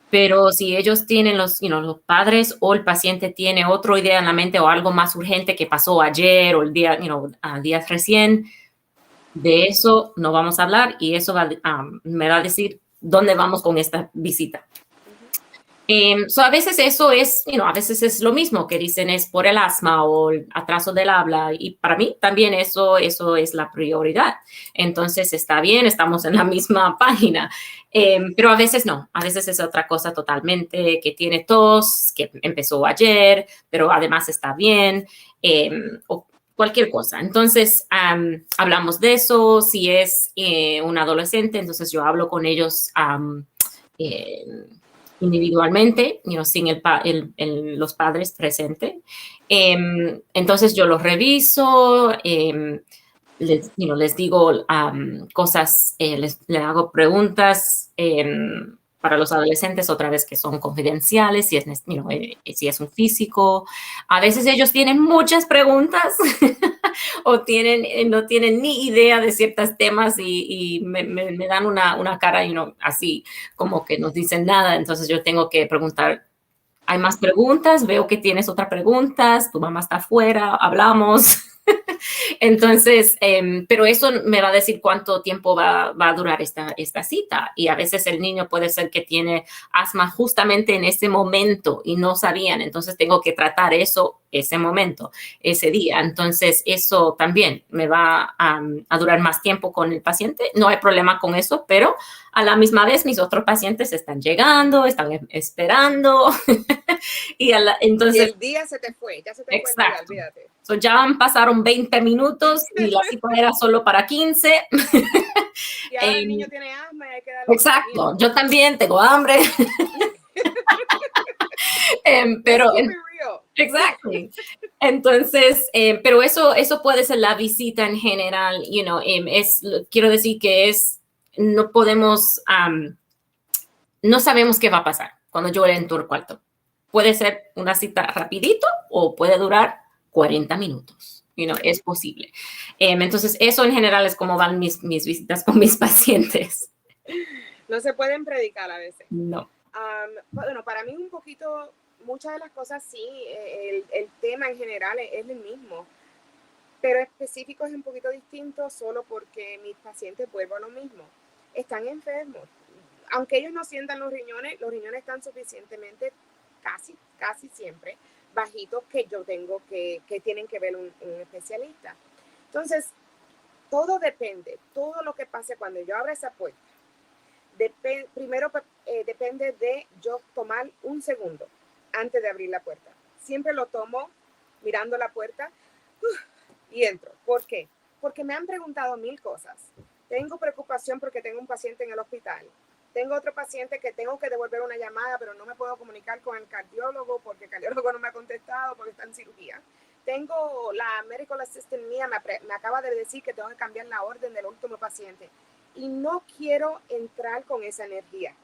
B: pero si ellos tienen los padres o el paciente tiene otra idea en la mente o algo más urgente que pasó ayer o el día, días recién, de eso no vamos a hablar y eso me va a decir dónde vamos con esta visita. A veces eso es, a veces es lo mismo que dicen es por el asma o el atraso del habla y para mí también eso es la prioridad. Entonces está bien, estamos en la misma página, pero a veces no, a veces es otra cosa totalmente, que tiene tos, que empezó ayer, pero además está bien, o cualquier cosa. Entonces hablamos de eso, si es un adolescente, entonces yo hablo con ellos individualmente, sin los padres presentes. Entonces yo los reviso, les digo cosas, les hago preguntas para los adolescentes, otra vez que son confidenciales, si es un físico. A veces ellos tienen muchas preguntas o no tienen ni idea de ciertos temas y me dan una cara así como que no dicen nada. Entonces yo tengo que preguntar, ¿hay más preguntas? Veo que tienes otras preguntas, tu mamá está afuera, hablamos. Entonces, pero eso me va a decir cuánto tiempo va a durar esta cita. Y a veces el niño puede ser que tiene asma justamente en ese momento y no sabían. Entonces tengo que tratar ese momento, ese día. Entonces eso también me va a durar más tiempo con el paciente. No hay problema con eso, pero a la misma vez mis otros pacientes están llegando, están esperando. Entonces,
A: y el día se te fue, ya se te fue el día, olvídate.
B: Ya pasaron 20 minutos y la cita era solo para 15.
A: Y ahora el niño tiene asma y hay que darle un
B: Exacto,
A: tratamiento.
B: yo también tengo hambre.
A: Let's
B: Pero,
A: keep it real.
B: exactly. Entonces, pero eso puede ser la visita en general, quiero decir que no podemos, no sabemos qué va a pasar cuando yo entro al cuarto. Puede ser una cita rapidito o puede durar 40 minutos. Es posible. Entonces, eso en general es como van mis visitas con mis pacientes.
A: No se pueden predicar a veces.
B: No.
A: Bueno, para mí un poquito, muchas de las cosas sí, el tema en general es el mismo, pero específico es un poquito distinto solo porque mis pacientes, vuelvo a lo mismo, están enfermos. Aunque ellos no sientan los riñones están suficientemente, casi siempre, bajitos que yo tengo que tienen que ver un especialista. Entonces, todo depende, todo lo que pase cuando yo abra esa puerta, primero depende de yo tomar un segundo antes de abrir la puerta. Siempre lo tomo mirando la puerta y entro. ¿Por qué? Porque me han preguntado 1000 cosas. Tengo preocupación porque tengo un paciente en el hospital. Tengo otro paciente que tengo que devolver una llamada, pero no me puedo comunicar con el cardiólogo porque el cardiólogo no me ha contestado porque está en cirugía. Tengo la medical assistant mía, me acaba de decir que tengo que cambiar la orden del último paciente. Y no quiero entrar con esa energía.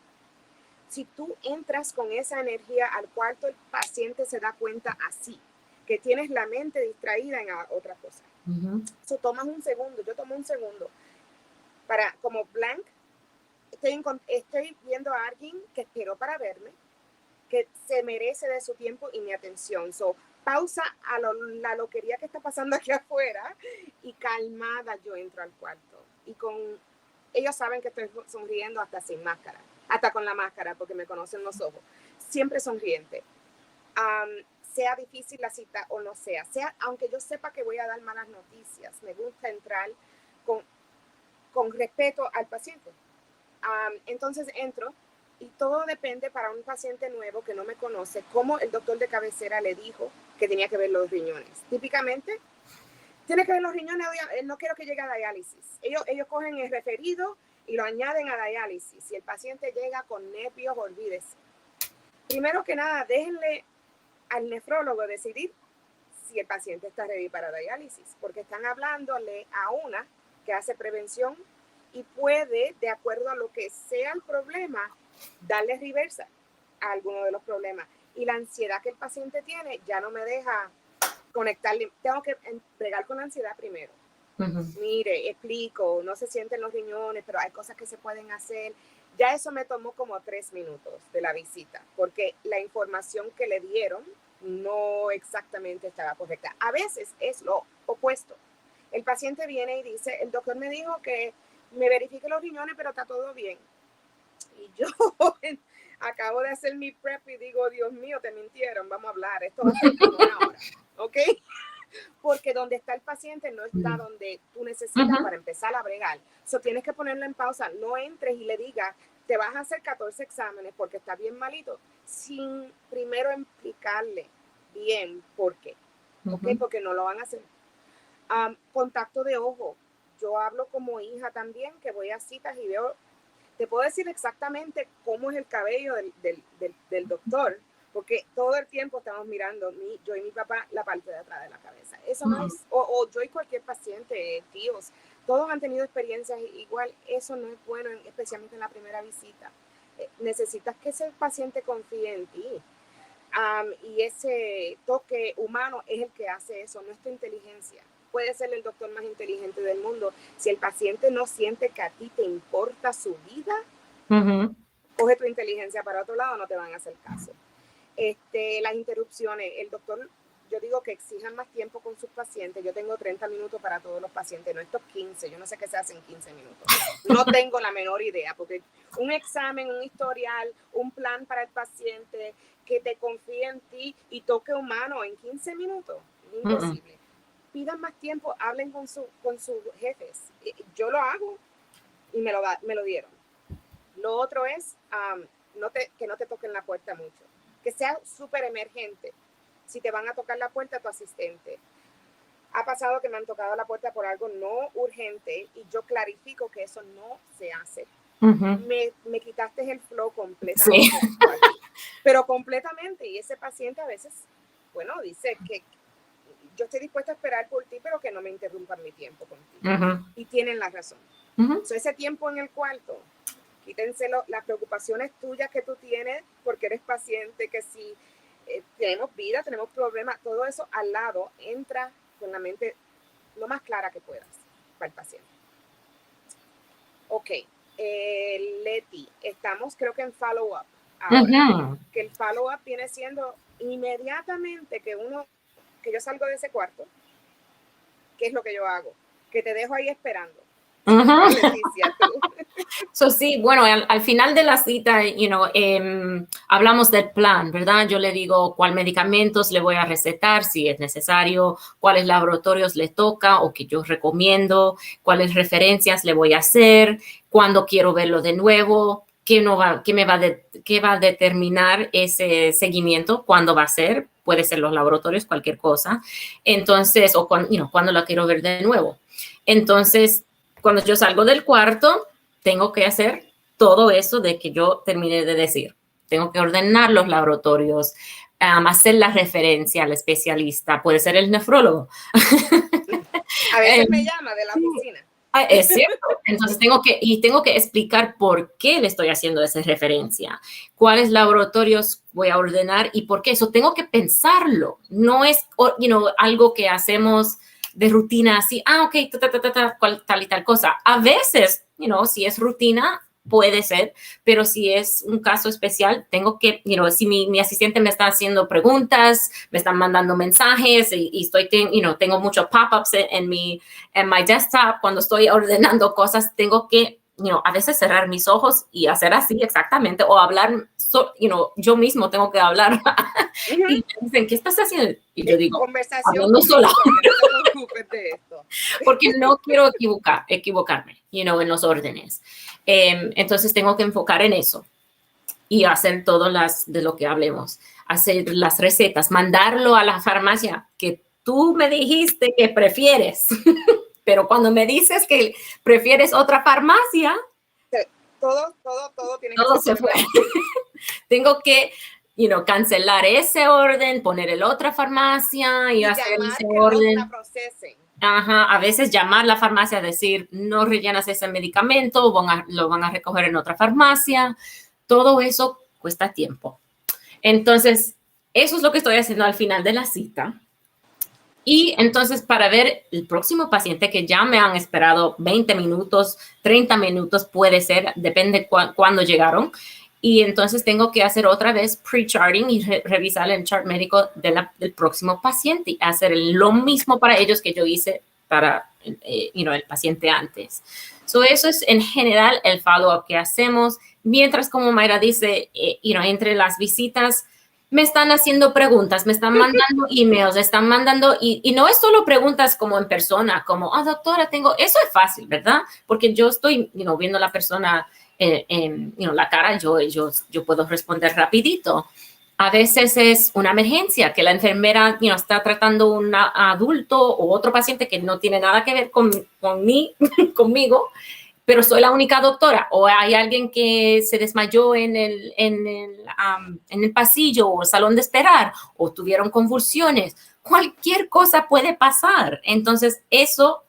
A: Si tú entras con esa energía al cuarto, el paciente se da cuenta así, que tienes la mente distraída en otra cosa. So, tomas un segundo, yo tomo un segundo para, como blank, estoy viendo a alguien que esperó para verme, que se merece de su tiempo y mi atención. So, pausa a la loquería que está pasando aquí afuera y calmada yo entro al cuarto. Y ellos saben que estoy sonriendo hasta sin máscara, hasta con la máscara porque me conocen los ojos. Siempre sonriente. Sea difícil la cita o no sea, aunque yo sepa que voy a dar malas noticias, me gusta entrar con respeto al paciente. Entonces entro y todo depende para un paciente nuevo que no me conoce, cómo el doctor de cabecera le dijo que tenía que ver los riñones. Típicamente, tiene que ver los riñones, no quiero que llegue a diálisis. Ellos cogen el referido y lo añaden a diálisis. Si el paciente llega con nervios, olvídese. Primero que nada, déjenle al nefrólogo decidir si el paciente está ready para diálisis, porque están hablándole a una que hace prevención y puede, de acuerdo a lo que sea el problema, darle reversa a alguno de los problemas. Y la ansiedad que el paciente tiene ya no me deja conectarle. Tengo que bregar con la ansiedad primero. Mire, explico, no se sienten los riñones, pero hay cosas que se pueden hacer. Ya eso me tomó como 3 minutos de la visita, porque la información que le dieron no exactamente estaba correcta. A veces es lo opuesto. El paciente viene y dice, el doctor me dijo que me verifique los riñones, pero está todo bien. Y yo acabo de hacer mi prep y digo, Dios mío, te mintieron, vamos a hablar, esto va a ser como una hora, ¿ok? Porque donde está el paciente no está donde tú necesitas para empezar a bregar. So, tienes que ponerlo en pausa, no entres y le digas, te vas a hacer 14 exámenes porque está bien malito, sin primero explicarle bien por qué, ¿ok? Porque no lo van a hacer. Contacto de ojo. Yo hablo como hija también, que voy a citas y veo, te puedo decir exactamente cómo es el cabello del doctor, porque todo el tiempo estamos mirando, yo y mi papá, la parte de atrás de la cabeza. Eso no es, o yo y cualquier paciente, tíos, todos han tenido experiencias igual, eso no es bueno, especialmente en la primera visita. Necesitas que ese paciente confíe en ti. Y ese toque humano es el que hace eso, no es tu inteligencia. Puede ser el doctor más inteligente del mundo. Si el paciente no siente que a ti te importa su vida, coge tu inteligencia para otro lado, no te van a hacer caso. Las interrupciones, el doctor, yo digo que exijan más tiempo con sus pacientes. Yo tengo 30 minutos para todos los pacientes, no estos 15, yo no sé qué se hace en 15 minutos. No tengo la menor idea, porque un examen, un historial, un plan para el paciente, que te confíe en ti y toque humano en 15 minutos, imposible. Pidan más tiempo, hablen con sus jefes. Yo lo hago y me lo dieron. Lo otro es que no te toquen la puerta mucho. Que sea súper emergente. Si te van a tocar la puerta, tu asistente. ha pasado que me han tocado la puerta por algo no urgente y yo clarifico que eso no se hace. Me quitaste el flow completamente.
B: Sí.
A: Pero completamente. Y ese paciente a veces, bueno, dice que yo estoy dispuesta a esperar por ti, pero que no me interrumpan mi tiempo contigo. Y tienen la razón. So, ese tiempo en el cuarto, quítense las preocupaciones tuyas que tú tienes porque eres paciente, que si tenemos vida, tenemos problemas, todo eso al lado, entra con la mente lo más clara que puedas para el paciente. Ok, Leti, estamos creo que en follow-up ahora, que el follow-up viene siendo inmediatamente que yo salgo de ese cuarto, ¿qué es lo que yo hago? Que te dejo ahí esperando. Leticia, tú.
B: So, sí, bueno, al final de la cita, hablamos del plan, ¿verdad? Yo le digo cuál medicamentos le voy a recetar, si es necesario, cuáles laboratorios le toca o que yo recomiendo, cuáles referencias le voy a hacer, cuándo quiero verlo de nuevo, qué va a determinar ese seguimiento, cuándo va a ser, puede ser los laboratorios, cualquier cosa. Entonces, o cuándo la quiero ver de nuevo. Entonces, cuando yo salgo del cuarto, tengo que hacer todo eso de que yo terminé de decir. Tengo que ordenar los laboratorios, hacer la referencia al especialista, puede ser el nefrólogo.
A: A veces me llama de la oficina.
B: Es cierto. Entonces tengo que explicar por qué le estoy haciendo esa referencia, cuáles laboratorios voy a ordenar y por qué. Eso tengo que pensarlo. No es algo que hacemos de rutina así, ok, tal y tal cosa. A veces, si es rutina, puede ser, pero si es un caso especial, tengo que, si mi asistente me está haciendo preguntas, me están mandando mensajes y tengo muchos pop-ups en mi desktop, cuando estoy ordenando cosas, tengo que, a veces cerrar mis ojos y hacer así exactamente, o hablar, yo mismo tengo que hablar. Y me dicen, ¿qué estás haciendo? Y yo digo,
A: conversación
B: hablando sola.
A: Que no te preocupes de esto.
B: Porque no quiero equivocarme, en los órdenes. Entonces tengo que enfocar en eso y hacer todo de lo que hablemos, hacer las recetas, mandarlo a la farmacia que tú me dijiste que prefieres. Pero cuando me dices que prefieres otra farmacia,
A: todo tiene que
B: todo
A: ser
B: se fue. Tengo que, cancelar ese orden, poner el otra farmacia y hacer ese orden.
A: La procesen.
B: Ajá, a veces llamar a la farmacia, decir, no rellenas ese medicamento, lo van a recoger en otra farmacia. Todo eso cuesta tiempo. Entonces, eso es lo que estoy haciendo al final de la cita. Y entonces, para ver el próximo paciente que ya me han esperado 20 minutos, 30 minutos, puede ser, depende cuándo llegaron. Y entonces tengo que hacer otra vez pre-charting y revisar el chart médico del próximo paciente y hacer lo mismo para ellos que yo hice para el paciente antes. So, eso es en general el follow-up que hacemos. Mientras, como Mayra dice, entre las visitas, me están haciendo preguntas, me están mandando emails, están mandando, y no es solo preguntas como en persona, como, doctora, eso es fácil, ¿verdad? Porque yo estoy, viendo a la persona la cara, yo puedo responder rapidito. A veces es una emergencia, que la enfermera está tratando un adulto o otro paciente que no tiene nada que ver conmigo, pero soy la única doctora, o hay alguien que se desmayó en el pasillo o el salón de esperar, o tuvieron convulsiones. Cualquier cosa puede pasar. Entonces,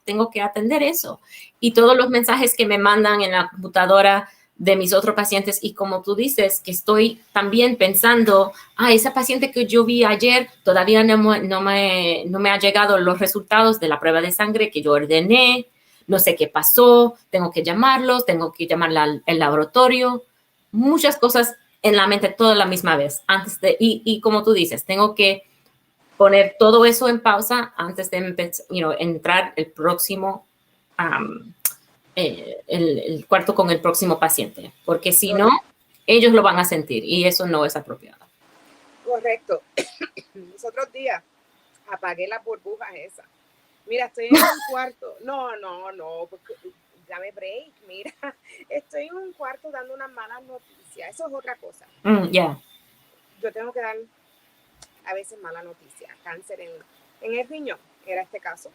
B: tengo que atender eso. Y todos los mensajes que me mandan en la computadora de mis otros pacientes, y como tú dices, que estoy también pensando, esa paciente que yo vi ayer todavía no me ha llegado los resultados de la prueba de sangre que yo ordené, no sé qué pasó, tengo que llamarlos, tengo que llamar al laboratorio, muchas cosas en la mente toda la misma vez, y como tú dices, tengo que poner todo eso en pausa antes de entrar el próximo el cuarto con el próximo paciente, porque si no, ellos lo van a sentir y eso no es apropiado.
A: Correcto. Los otros días apagué las burbujas esas. Mira, estoy en un cuarto. No, porque dame break. Mira, estoy en un cuarto dando unas malas noticias. Eso es otra cosa. Yo tengo que dar a veces mala noticia. Cáncer en el riñón. era este caso.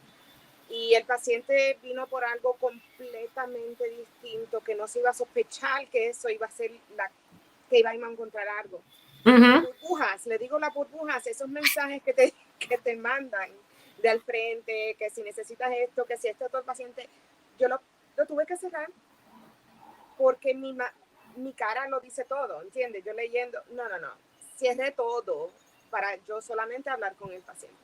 A: Y el paciente vino por algo completamente distinto, que no se iba a sospechar que eso iba a ser que iba a encontrar algo. Burbujas, le digo las burbujas, esos mensajes que te mandan de al frente, que si necesitas esto, que si esto todo el paciente, yo lo tuve que cerrar porque mi cara lo dice todo, ¿entiendes? Yo leyendo, no, cierré todo para yo solamente hablar con el paciente,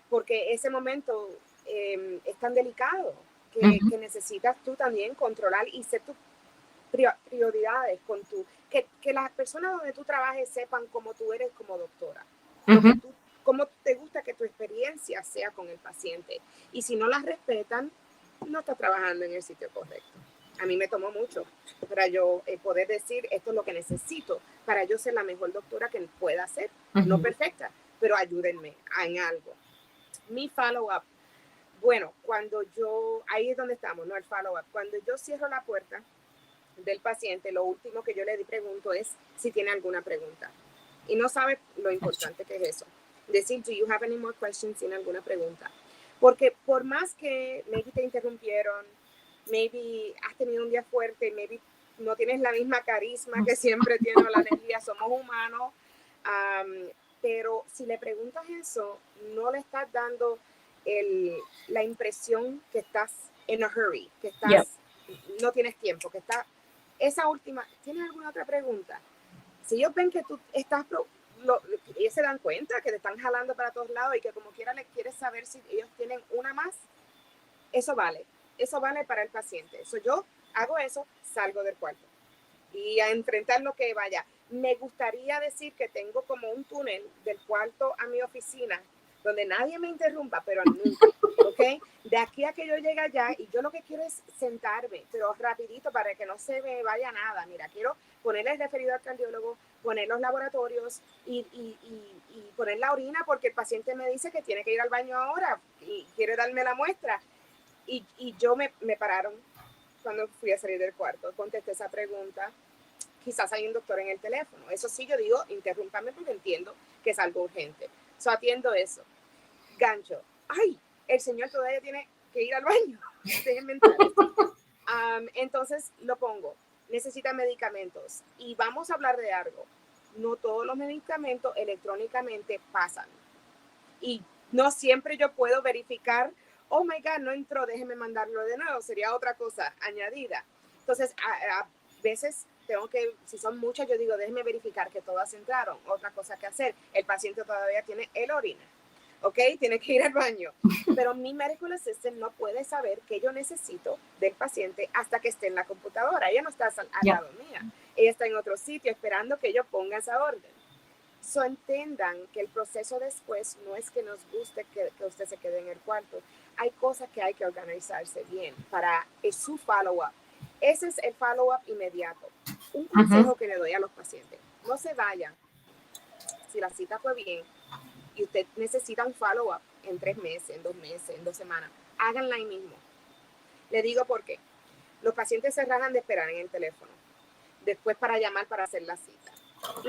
A: porque ese momento es tan delicado que necesitas tú también controlar y ser tus prioridades con que las personas donde tú trabajes sepan cómo tú eres como doctora, cómo te gusta que tu experiencia sea con el paciente, y si no las respetan, no estás trabajando en el sitio correcto. A mí me tomó mucho para yo poder decir esto es lo que necesito para yo ser la mejor doctora que pueda ser, no perfecta, pero ayúdenme en algo. Mi follow-up, bueno, cuando yo, ahí es donde estamos, ¿no? El follow-up, cuando yo cierro la puerta del paciente, lo último que yo le pregunto es si tiene alguna pregunta. Y no sabe lo importante que es eso. Decir, do you have any more questions? ¿Tiene alguna pregunta? Porque por más que maybe te interrumpieron, maybe has tenido un día fuerte, maybe no tienes la misma carisma que siempre tienes, la energía, somos humanos, pero si le preguntas eso, no le estás dando la impresión que estás in a hurry, que estás, no tienes tiempo, que estás, esa última, ¿tienes alguna otra pregunta? Si ellos ven que tú estás, ellos se dan cuenta que te están jalando para todos lados y que como quiera le quieres saber si ellos tienen una más, eso vale para el paciente. Yo hago eso, salgo del cuarto y a enfrentar lo que vaya. Me gustaría decir que tengo como un túnel del cuarto a mi oficina donde nadie me interrumpa, pero nunca, ¿ok? De aquí a que yo llegue allá, y yo lo que quiero es sentarme, pero rapidito para que no se me vaya nada. Mira, quiero ponerle el referido al cardiólogo, poner los laboratorios y poner la orina porque el paciente me dice que tiene que ir al baño ahora y quiere darme la muestra. Y yo me pararon cuando fui a salir del cuarto, contesté esa pregunta. Quizás hay un doctor en el teléfono. Eso sí, yo digo, interrúmpame porque entiendo que es algo urgente. Atiendo eso. Gancho. Ay, el señor todavía tiene que ir al baño. Déjenme entrar. Entonces lo pongo. Necesita medicamentos. Y vamos a hablar de algo. No todos los medicamentos electrónicamente pasan. Y no siempre yo puedo verificar, oh my God, no entró, déjeme mandarlo de nuevo. Sería otra cosa añadida. Entonces, a veces tengo que, si son muchas, yo digo, déjeme verificar que todas entraron. Otra cosa que hacer, el paciente todavía tiene el orina, ¿ok? Tiene que ir al baño. Pero mi medical assistant no puede saber qué yo necesito del paciente hasta que esté en la computadora. Ella no está al lado mía. Ella está en otro sitio esperando que yo ponga esa orden. Entendan que el proceso después no es que nos guste que usted se quede en el cuarto. Hay cosas que hay que organizarse bien para su follow-up. Ese es el follow-up inmediato. Un consejo que le doy a los pacientes: no se vayan. Si la cita fue bien y usted necesita un follow-up en 3 meses, en 2 meses, en 2 semanas, háganla ahí mismo. Le digo por qué. Los pacientes se rajan de esperar en el teléfono después para llamar para hacer la cita.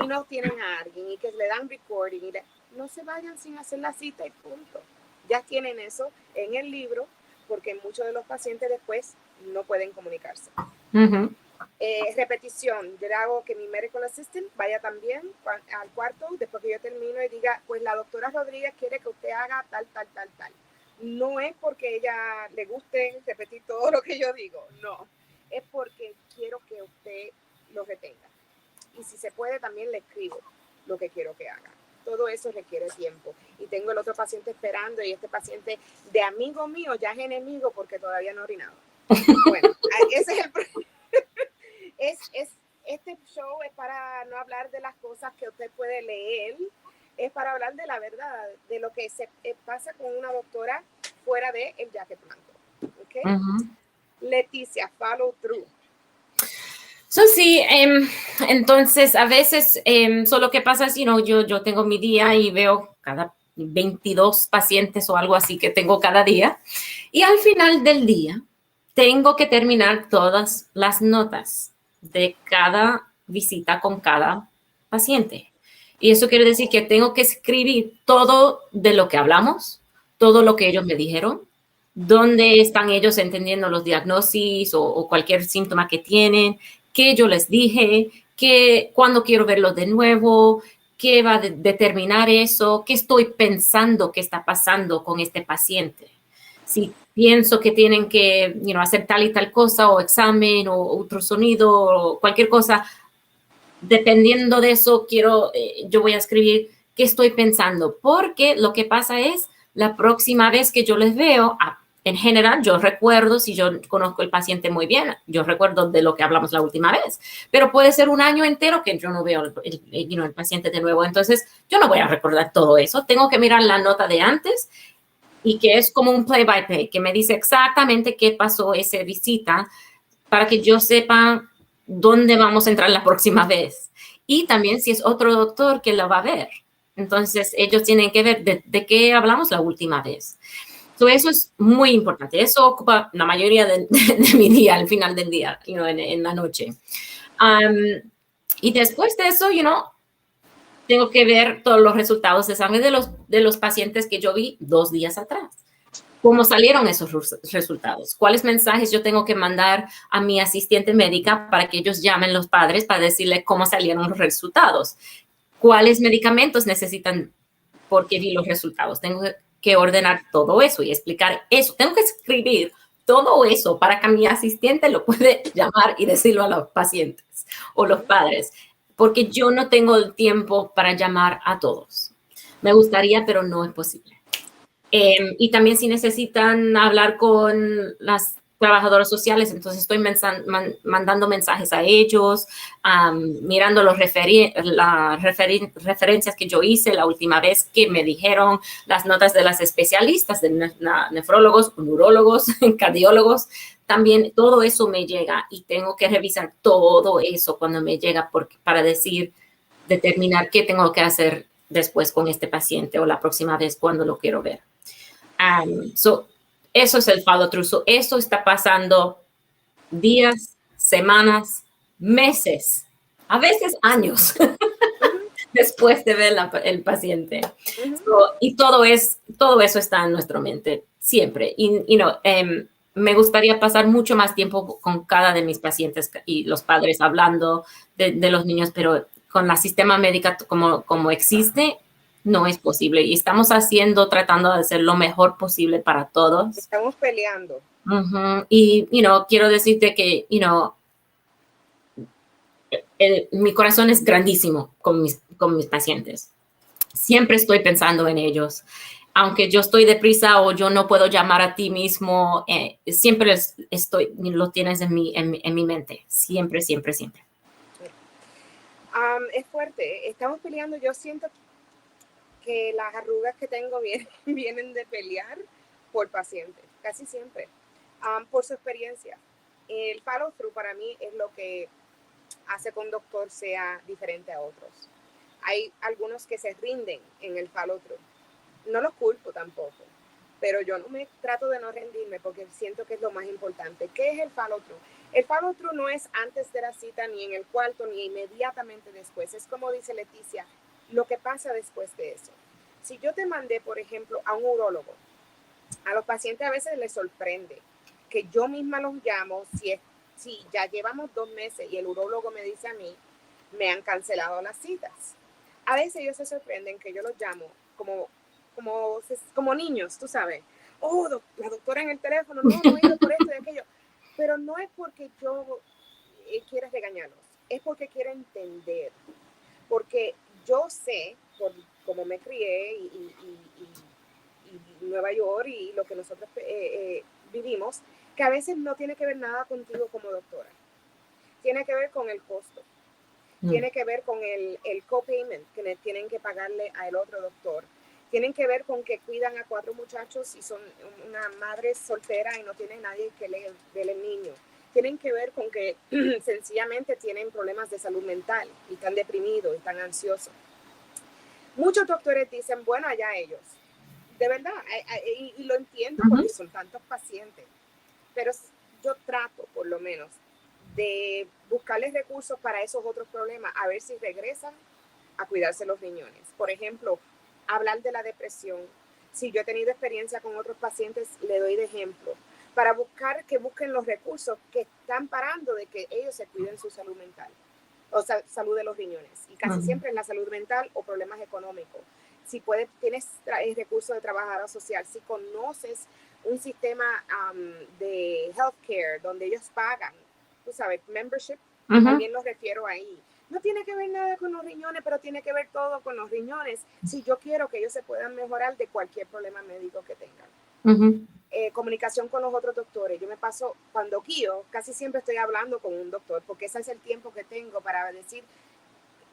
A: Y no tienen a alguien y que le dan recording y no se vayan sin hacer la cita y punto. Ya tienen eso en el libro porque muchos de los pacientes después no pueden comunicarse. Repetición, yo le hago que mi medical assistant vaya también al cuarto después que yo termino y diga, pues la doctora Rodríguez quiere que usted haga tal. No es porque ella le guste repetir todo lo que yo digo, no, es porque quiero que usted lo retenga. Y si se puede, también le escribo lo que quiero que haga. Todo eso requiere tiempo. Y tengo el otro paciente esperando y este paciente de amigo mío ya es enemigo porque todavía no ha orinado. Bueno, ese es el problema. Este show es para no hablar de las cosas que usted puede leer, es para hablar de la verdad, de lo que se pasa con una doctora fuera de el jacket blanco. ¿Okay? Leticia, follow through.
B: Sí, entonces a veces solo que pasa es, yo tengo mi día y veo cada 22 pacientes o algo así que tengo cada día, y al final del día tengo que terminar todas las notas de cada visita con cada paciente. Y eso quiere decir que tengo que escribir todo de lo que hablamos, todo lo que ellos me dijeron, dónde están ellos entendiendo los diagnósticos o cualquier síntoma que tienen, qué yo les dije, cuándo quiero verlos de nuevo, qué va a determinar eso, qué estoy pensando que está pasando con este paciente. Si pienso que tienen que hacer tal y tal cosa o examen o ultrasonido o cualquier cosa, dependiendo de eso, yo voy a escribir qué estoy pensando, porque lo que pasa es, la próxima vez que yo les veo, en general, yo recuerdo, si yo conozco el paciente muy bien, yo recuerdo de lo que hablamos la última vez, pero puede ser un año entero que yo no veo el paciente de nuevo, entonces yo no voy a recordar todo eso, tengo que mirar la nota de antes y que es como un play-by-play, que me dice exactamente qué pasó esa visita para que yo sepa dónde vamos a entrar la próxima vez. Y también si es otro doctor que lo va a ver. Entonces, ellos tienen que ver de qué hablamos la última vez. Eso es muy importante. Eso ocupa la mayoría de mi día, al final del día, en la noche. Y después de eso, tengo que ver todos los resultados de sangre de los pacientes que yo vi 2 días atrás. ¿Cómo salieron esos resultados? ¿Cuáles mensajes yo tengo que mandar a mi asistente médica para que ellos llamen a los padres para decirle cómo salieron los resultados? ¿Cuáles medicamentos necesitan porque vi los resultados? Tengo que ordenar todo eso y explicar eso. Tengo que escribir todo eso para que mi asistente lo puede llamar y decirlo a los pacientes o los padres, porque yo no tengo el tiempo para llamar a todos. Me gustaría, pero no es posible. Y también si necesitan hablar con las trabajadoras sociales, entonces estoy mandando mensajes a ellos, mirando las referencias que yo hice la última vez que me dijeron, las notas de las especialistas, de nefrólogos, neurólogos, cardiólogos, también todo eso me llega y tengo que revisar todo eso cuando me llega para determinar qué tengo que hacer después con este paciente o la próxima vez cuando lo quiero ver. Eso es el follow-through. Eso está pasando días, semanas, meses, a veces años después de ver el paciente. Y todo eso está en nuestra mente siempre. Y me gustaría pasar mucho más tiempo con cada de mis pacientes y los padres hablando de los niños, pero con el sistema médico como existe, no es posible. Y estamos tratando de hacer lo mejor posible para todos.
A: Estamos peleando.
B: Y, quiero decirte que, mi corazón es grandísimo con mis pacientes. Siempre estoy pensando en ellos. Aunque yo estoy deprisa o yo no puedo llamar a ti mismo, siempre lo tienes en mi mente. Siempre, siempre, siempre.
A: Es fuerte. Estamos peleando. Yo siento que las arrugas que tengo vienen de pelear por pacientes, casi siempre, por su experiencia. El follow-through para mí es lo que hace que un doctor sea diferente a otros. Hay algunos que se rinden en el follow-through. No los culpo tampoco, pero yo trato de no rendirme porque siento que es lo más importante. ¿Qué es el follow-through? El follow-through no es antes de la cita, ni en el cuarto, ni inmediatamente después. Es como dice Leticia, lo que pasa después de eso. Si yo te mandé, por ejemplo, a un urólogo, a los pacientes a veces les sorprende que yo misma los llamo si ya llevamos 2 meses y el urólogo me dice a mí, me han cancelado las citas. A veces ellos se sorprenden que yo los llamo como niños, tú sabes. Oh, la doctora en el teléfono, no he ido por esto y aquello. Pero no es porque yo quiera regañarlos, es porque quiero entender. Porque yo sé, por cómo me crié y Nueva York y lo que nosotros vivimos, que a veces no tiene que ver nada contigo como doctora. Tiene que ver con el costo. Tiene que ver con el copayment que tienen que pagarle al otro doctor. Tienen que ver con que cuidan a 4 muchachos y son una madre soltera y no tienen nadie que le dé el niño. Tienen que ver con que sencillamente tienen problemas de salud mental y están deprimidos y están ansiosos. Muchos doctores dicen, bueno, allá ellos. De verdad, y lo entiendo porque son tantos pacientes. Pero yo trato, por lo menos, de buscarles recursos para esos otros problemas, a ver si regresan a cuidarse los riñones. Por ejemplo, hablar de la depresión, Si yo he tenido experiencia con otros pacientes, le doy de ejemplo para buscar que busquen los recursos que están parando de que ellos se cuiden su salud mental, o sea, salud de los riñones. Y casi siempre es la salud mental o problemas económicos. Si tienes recursos de trabajadora social, si conoces un sistema de healthcare donde ellos pagan, tú sabes, membership, también los refiero ahí. No tiene que ver nada con los riñones, pero tiene que ver todo con los riñones si yo quiero que ellos se puedan mejorar de cualquier problema médico que tengan. Comunicación con los otros doctores. Yo me paso, cuando guío, casi siempre estoy hablando con un doctor, porque ese es el tiempo que tengo para decir,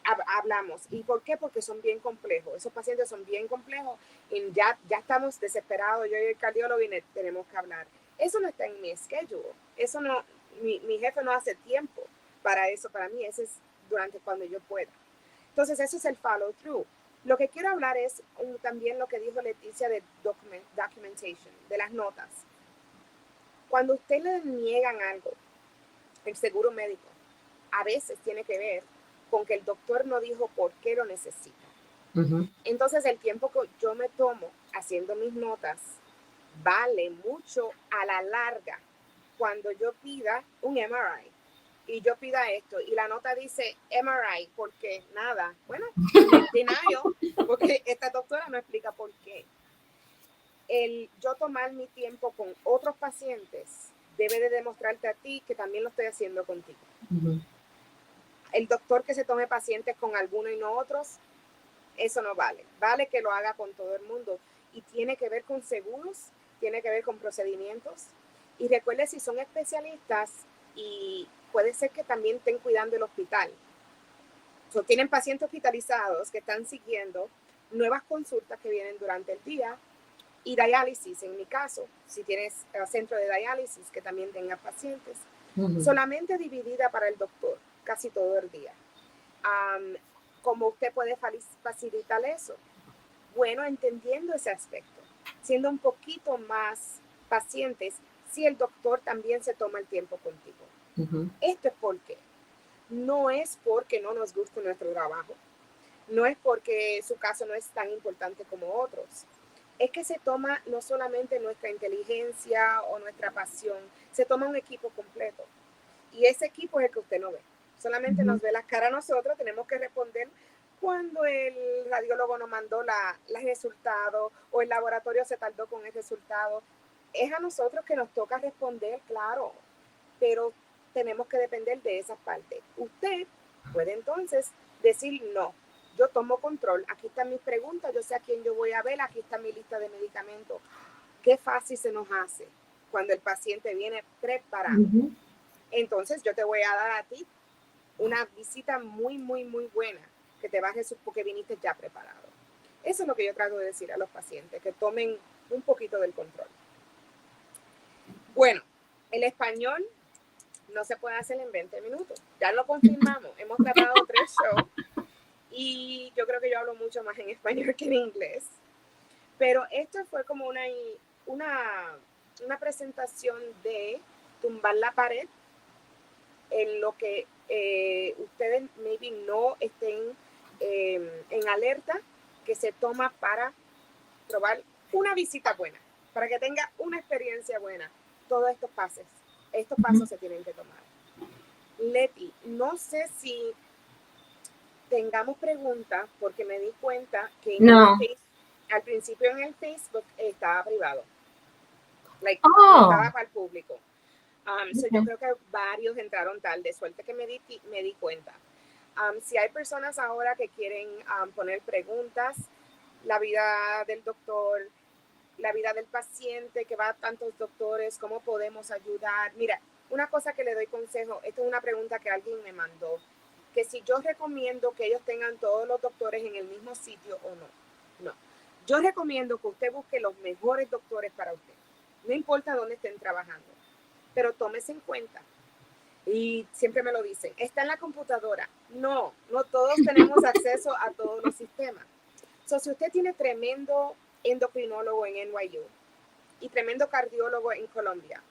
A: hablamos. ¿Y por qué? Porque son bien complejos. Esos pacientes son bien complejos y ya estamos desesperados. Yo y el cardiólogo y tenemos que hablar. Eso no está en mi schedule. Eso no, mi jefe no hace tiempo para eso. Para mí, ese es durante cuando yo pueda. Entonces, eso es el follow through. Lo que quiero hablar es también lo que dijo Leticia de documentation, de las notas. Cuando usted le niegan algo, el seguro médico, a veces tiene que ver con que el doctor no dijo por qué lo necesita. Entonces, el tiempo que yo me tomo haciendo mis notas vale mucho a la larga cuando yo pida un MRI y yo pida esto y la nota dice MRI porque nada, bueno, denial, porque esta doctora no explica por qué. El yo tomar mi tiempo con otros pacientes debe de demostrarte a ti que también lo estoy haciendo contigo. El doctor que se tome pacientes con algunos y no otros, eso no vale. Vale que lo haga con todo el mundo. Y tiene que ver con seguros, tiene que ver con procedimientos. Y recuerde, si son especialistas, y puede ser que también estén cuidando el hospital. Tienen pacientes hospitalizados que están siguiendo nuevas consultas que vienen durante el día y diálisis, en mi caso, si tienes centro de diálisis que también tenga pacientes. Solamente dividida para el doctor, casi todo el día. ¿Cómo usted puede facilitar eso? Bueno, entendiendo ese aspecto, siendo un poquito más pacientes, si el doctor también se toma el tiempo contigo. Esto es porque no es porque no nos guste nuestro trabajo, no es porque su caso no es tan importante como otros. Es que se toma no solamente nuestra inteligencia o nuestra pasión, se toma un equipo completo. Y ese equipo es el que usted no ve. Solamente nos ve la cara a nosotros, tenemos que responder cuando el radiólogo nos mandó los resultados o el laboratorio se tardó con el resultado. Es a nosotros que nos toca responder, claro, pero tenemos que depender de esa parte. Usted puede entonces decir no. Yo tomo control, aquí están mis preguntas, yo sé a quién yo voy a ver, aquí está mi lista de medicamentos. Qué fácil se nos hace cuando el paciente viene preparado. Entonces yo te voy a dar a ti una visita muy, muy, muy buena, que te bajes porque viniste ya preparado. Eso es lo que yo trato de decir a los pacientes, que tomen un poquito del control. Bueno, el español no se puede hacer en 20 minutos. Ya lo confirmamos. Hemos grabado 3 shows y yo creo que yo hablo mucho más en español que en inglés. Pero esto fue como una presentación de tumbar la pared en lo que ustedes maybe no estén en alerta, que se toma para probar una visita buena, para que tenga una experiencia buena. Todos estos pasos se tienen que tomar. Leti, no sé si tengamos preguntas, porque me di cuenta que al principio en el Facebook estaba privado. No estaba para el público. So yo creo que varios entraron tarde. Suerte que me di cuenta. Si hay personas ahora que quieren poner preguntas, la vida del doctor, la vida del paciente que va a tantos doctores, cómo podemos ayudar. Mira, una cosa que le doy consejo, esta es una pregunta que alguien me mandó, que si yo recomiendo que ellos tengan todos los doctores en el mismo sitio o no. No. Yo recomiendo que usted busque los mejores doctores para usted. No importa dónde estén trabajando, pero tómese en cuenta. Y siempre me lo dicen, está en la computadora. No todos tenemos acceso a todos los sistemas. Si usted tiene tremendo endocrinólogo en NYU y tremendo cardiólogo en Colombia,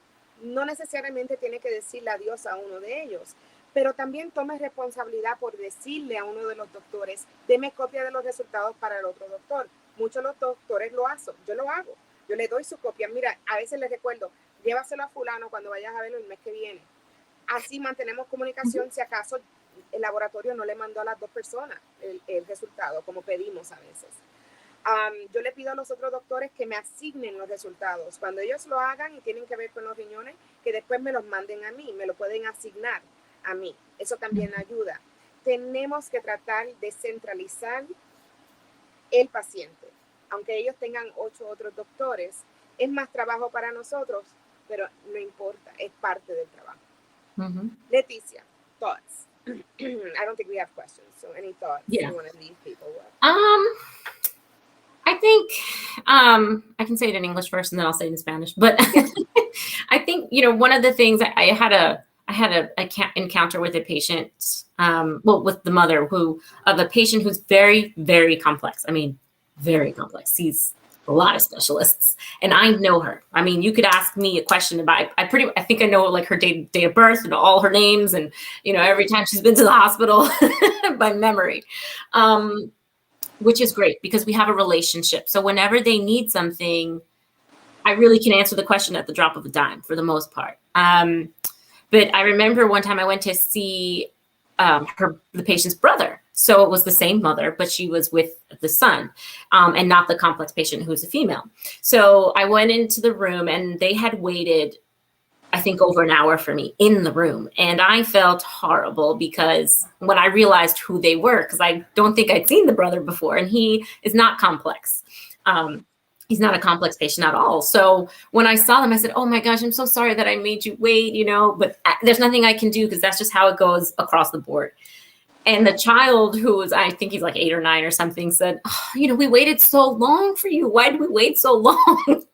A: no necesariamente tiene que decirle adiós a uno de ellos, pero también tome responsabilidad por decirle a uno de los doctores, deme copia de los resultados para el otro doctor. Muchos de los doctores lo hacen, yo lo hago. Yo le doy su copia. Mira, a veces les recuerdo, llévaselo a fulano cuando vayas a verlo el mes que viene. Así mantenemos comunicación si acaso el laboratorio no le mandó a las dos personas el resultado, como pedimos a veces. Yo le pido a los otros doctores que me asignen los resultados. Cuando ellos lo hagan y tienen que ver con los riñones, que después me los manden a mí, me lo pueden asignar a mí. Eso también ayuda. Tenemos que tratar de centralizar el paciente. Aunque ellos tengan 8 otros doctores, es más trabajo para nosotros, pero no importa, es parte del trabajo. Leticia, thoughts? I don't think we have questions, so any thoughts you want to leave people with?
B: I think I can say it in English first and then I'll say it in Spanish. But yeah. I think, one of the things I had an encounter with a patient, with the mother of a patient who's very, very complex. I mean, very complex. Sees a lot of specialists, and I know her. I mean, you could ask me a question about. I think I know like her date of birth and all her names, and every time she's been to the hospital by memory. Which is great because we have a relationship. So whenever they need something, I really can answer the question at the drop of a dime for the most part. But I remember one time I went to see the patient's brother. So it was the same mother, but she was with the son, and not the complex patient who's a female. So I went into the room and they had waited, I think, over an hour for me in the room. And I felt horrible because when I realized who they were, because I don't think I'd seen the brother before, and he is not complex. He's not a complex patient at all. So when I saw them, I said, oh my gosh, I'm so sorry that I made you wait, but there's nothing I can do because that's just how it goes across the board. And the child, who was, I think he's like 8 or 9 or something, said, oh, we waited so long for you. Why did we wait so long?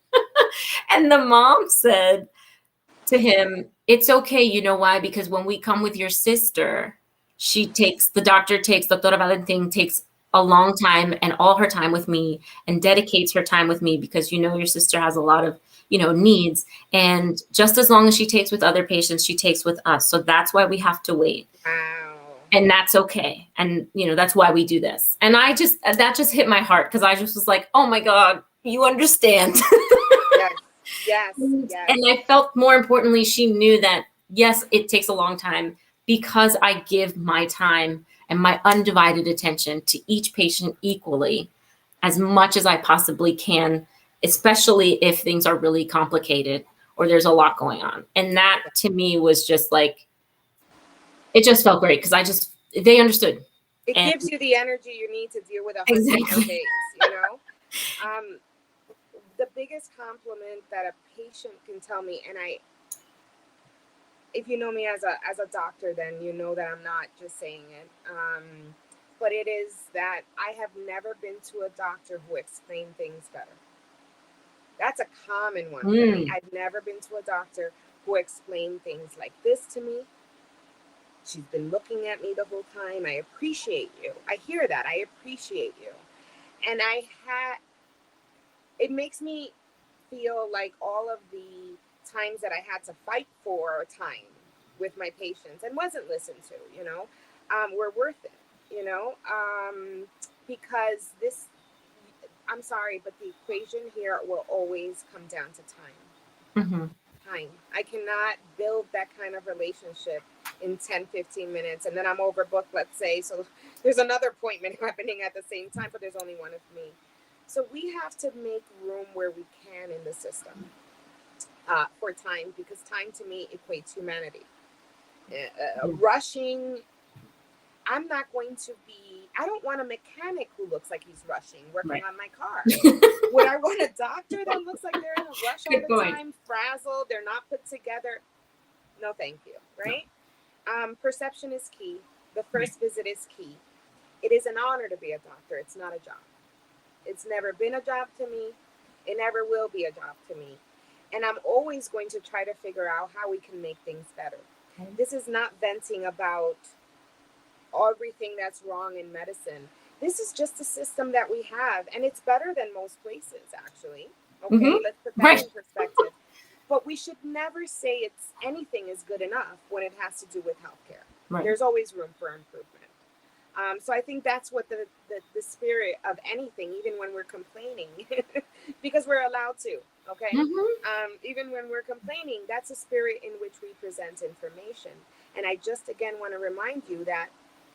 B: And the mom said to him, it's okay. You know why? Because when we come with your sister, Doctora Valentin takes a long time and all her time with me and dedicates her time with me because your sister has a lot of needs, and just as long as she takes with other patients, she takes with us. So that's why we have to wait.
A: Wow.
B: And that's okay. And that's why we do this. And that just hit my heart because I just was like, oh my God, you understand.
A: Yes.
B: And I felt, more importantly, she knew that yes, it takes a long time because I give my time and my undivided attention to each patient equally, as much as I possibly can, especially if things are really complicated or there's a lot going on. And that to me was just like, it just felt great because they understood.
A: It gives you the energy you need to deal with 100 days, The biggest compliment that a patient can tell me, and if you know me as a doctor, then you know that I'm not just saying it. But it is that I have never been to a doctor who explained things better. That's a common one for me. I've never been to a doctor who explained things like this to me. She's been looking at me the whole time. I appreciate you. I hear that. I appreciate you. And it makes me feel like all of the times that I had to fight for time with my patients and wasn't listened to, were worth it, because I'm sorry, but the equation here will always come down to time.
B: Mm-hmm.
A: Time. I cannot build that kind of relationship in 10, 15 minutes, and then I'm overbooked, let's say. So there's another appointment happening at the same time, but there's only one of me. So we have to make room where we can in the system for time, because time to me equates humanity. Rushing, I don't want a mechanic who looks like he's rushing, working on my car. Would I want a doctor that looks like they're in a rush all the time, frazzled, they're not put together? No, thank you, right? No. Perception is key. The first visit is key. It is an honor to be a doctor. It's not a job. It's never been a job to me. It never will be a job to me. And I'm always going to try to figure out how we can make things better. Okay. This is not venting about everything that's wrong in medicine. This is just a system that we have, and it's better than most places, actually. Okay, let's put that in perspective. But we should never say anything is good enough when it has to do with healthcare. Right. There's always room for improvement. So I think that's what the spirit of anything, even when we're complaining, because we're allowed to, okay?
B: Mm-hmm.
A: Even when we're complaining, that's a spirit in which we present information. And I just, again, want to remind you that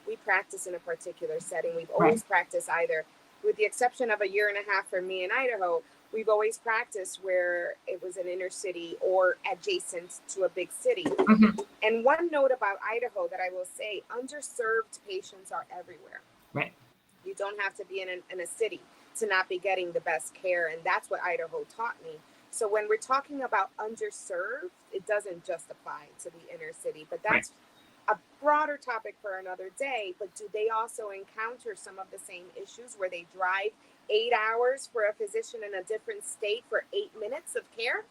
A: we practice in a particular setting. We've
B: Right.
A: always practiced either, with the exception of a year and a half for me in Idaho, we've always practiced where it was an inner city or adjacent to a big city.
B: Mm-hmm.
A: And one note about Idaho that I will say, underserved patients are everywhere.
B: Right.
A: You don't have to be in a city to not be getting the best care. And that's what Idaho taught me. So when we're talking about underserved, it doesn't just apply to the inner city, but
B: Right.
A: that's a broader topic for another day. But do they also encounter some of the same issues where they drive 8 hours for a physician in a different state for 8 minutes of care?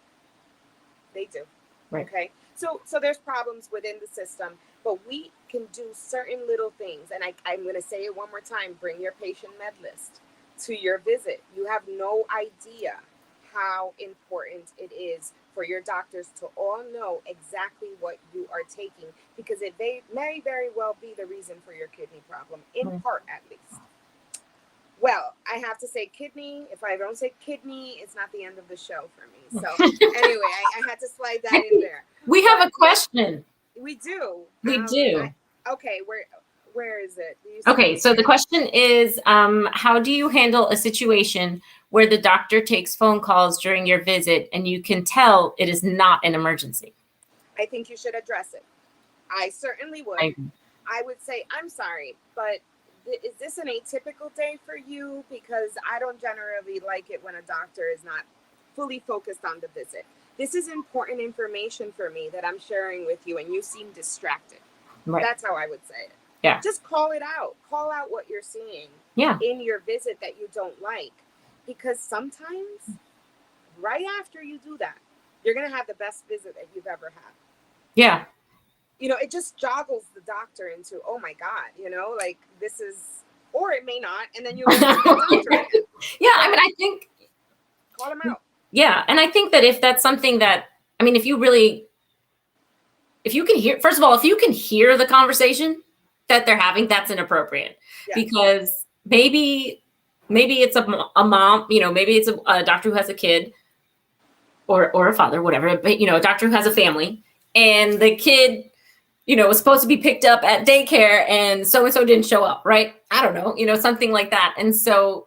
A: They do.
B: Right.
A: Okay. So there's problems within the system, but we can do certain little things. And I'm going to say it one more time: bring your patient med list to your visit. You have no idea how important it is for your doctors to all know exactly what you are taking, because it may very well be the reason for your kidney problem, in part at least. Well, I have to say kidney. If I don't say kidney, it's not the end of the show for me. So anyway, I had to slide that in there.
B: We have
A: But
B: a question.
A: we do.
B: We do.
A: Okay, where is it?
B: Okay, so the question is, how do you handle a situation where the doctor takes phone calls during your visit and you can tell it is not an emergency?
A: I think you should address it. I certainly would. I would say, I'm sorry, but is this an atypical day for you? Because I don't generally like it when a doctor is not fully focused on the visit. This is important information for me that I'm sharing with you, and you seem distracted.
B: Right.
A: That's how I would say it.
B: Yeah.
A: Just call it out. Call out what you're seeing in your visit that you don't like. Because sometimes, right after you do that, you're going to have the best visit that you've ever had.
B: Yeah.
A: You know, it just joggles the doctor into, oh my God, you know, like this is, or it may not. And then you look at the doctor again.
B: Yeah, I mean, I think.
A: Call them out.
B: Yeah, and I think that if that's something that, I mean, if you can hear, first of all, if you can hear the conversation that they're having, that's inappropriate. Yes. Because maybe it's a mom, you know, maybe it's a doctor who has a kid or a father, whatever, but, you know, a doctor who has a family, and the kid, you know, was supposed to be picked up at daycare and so-and-so didn't show up, right? I don't know, you know, something like that. And so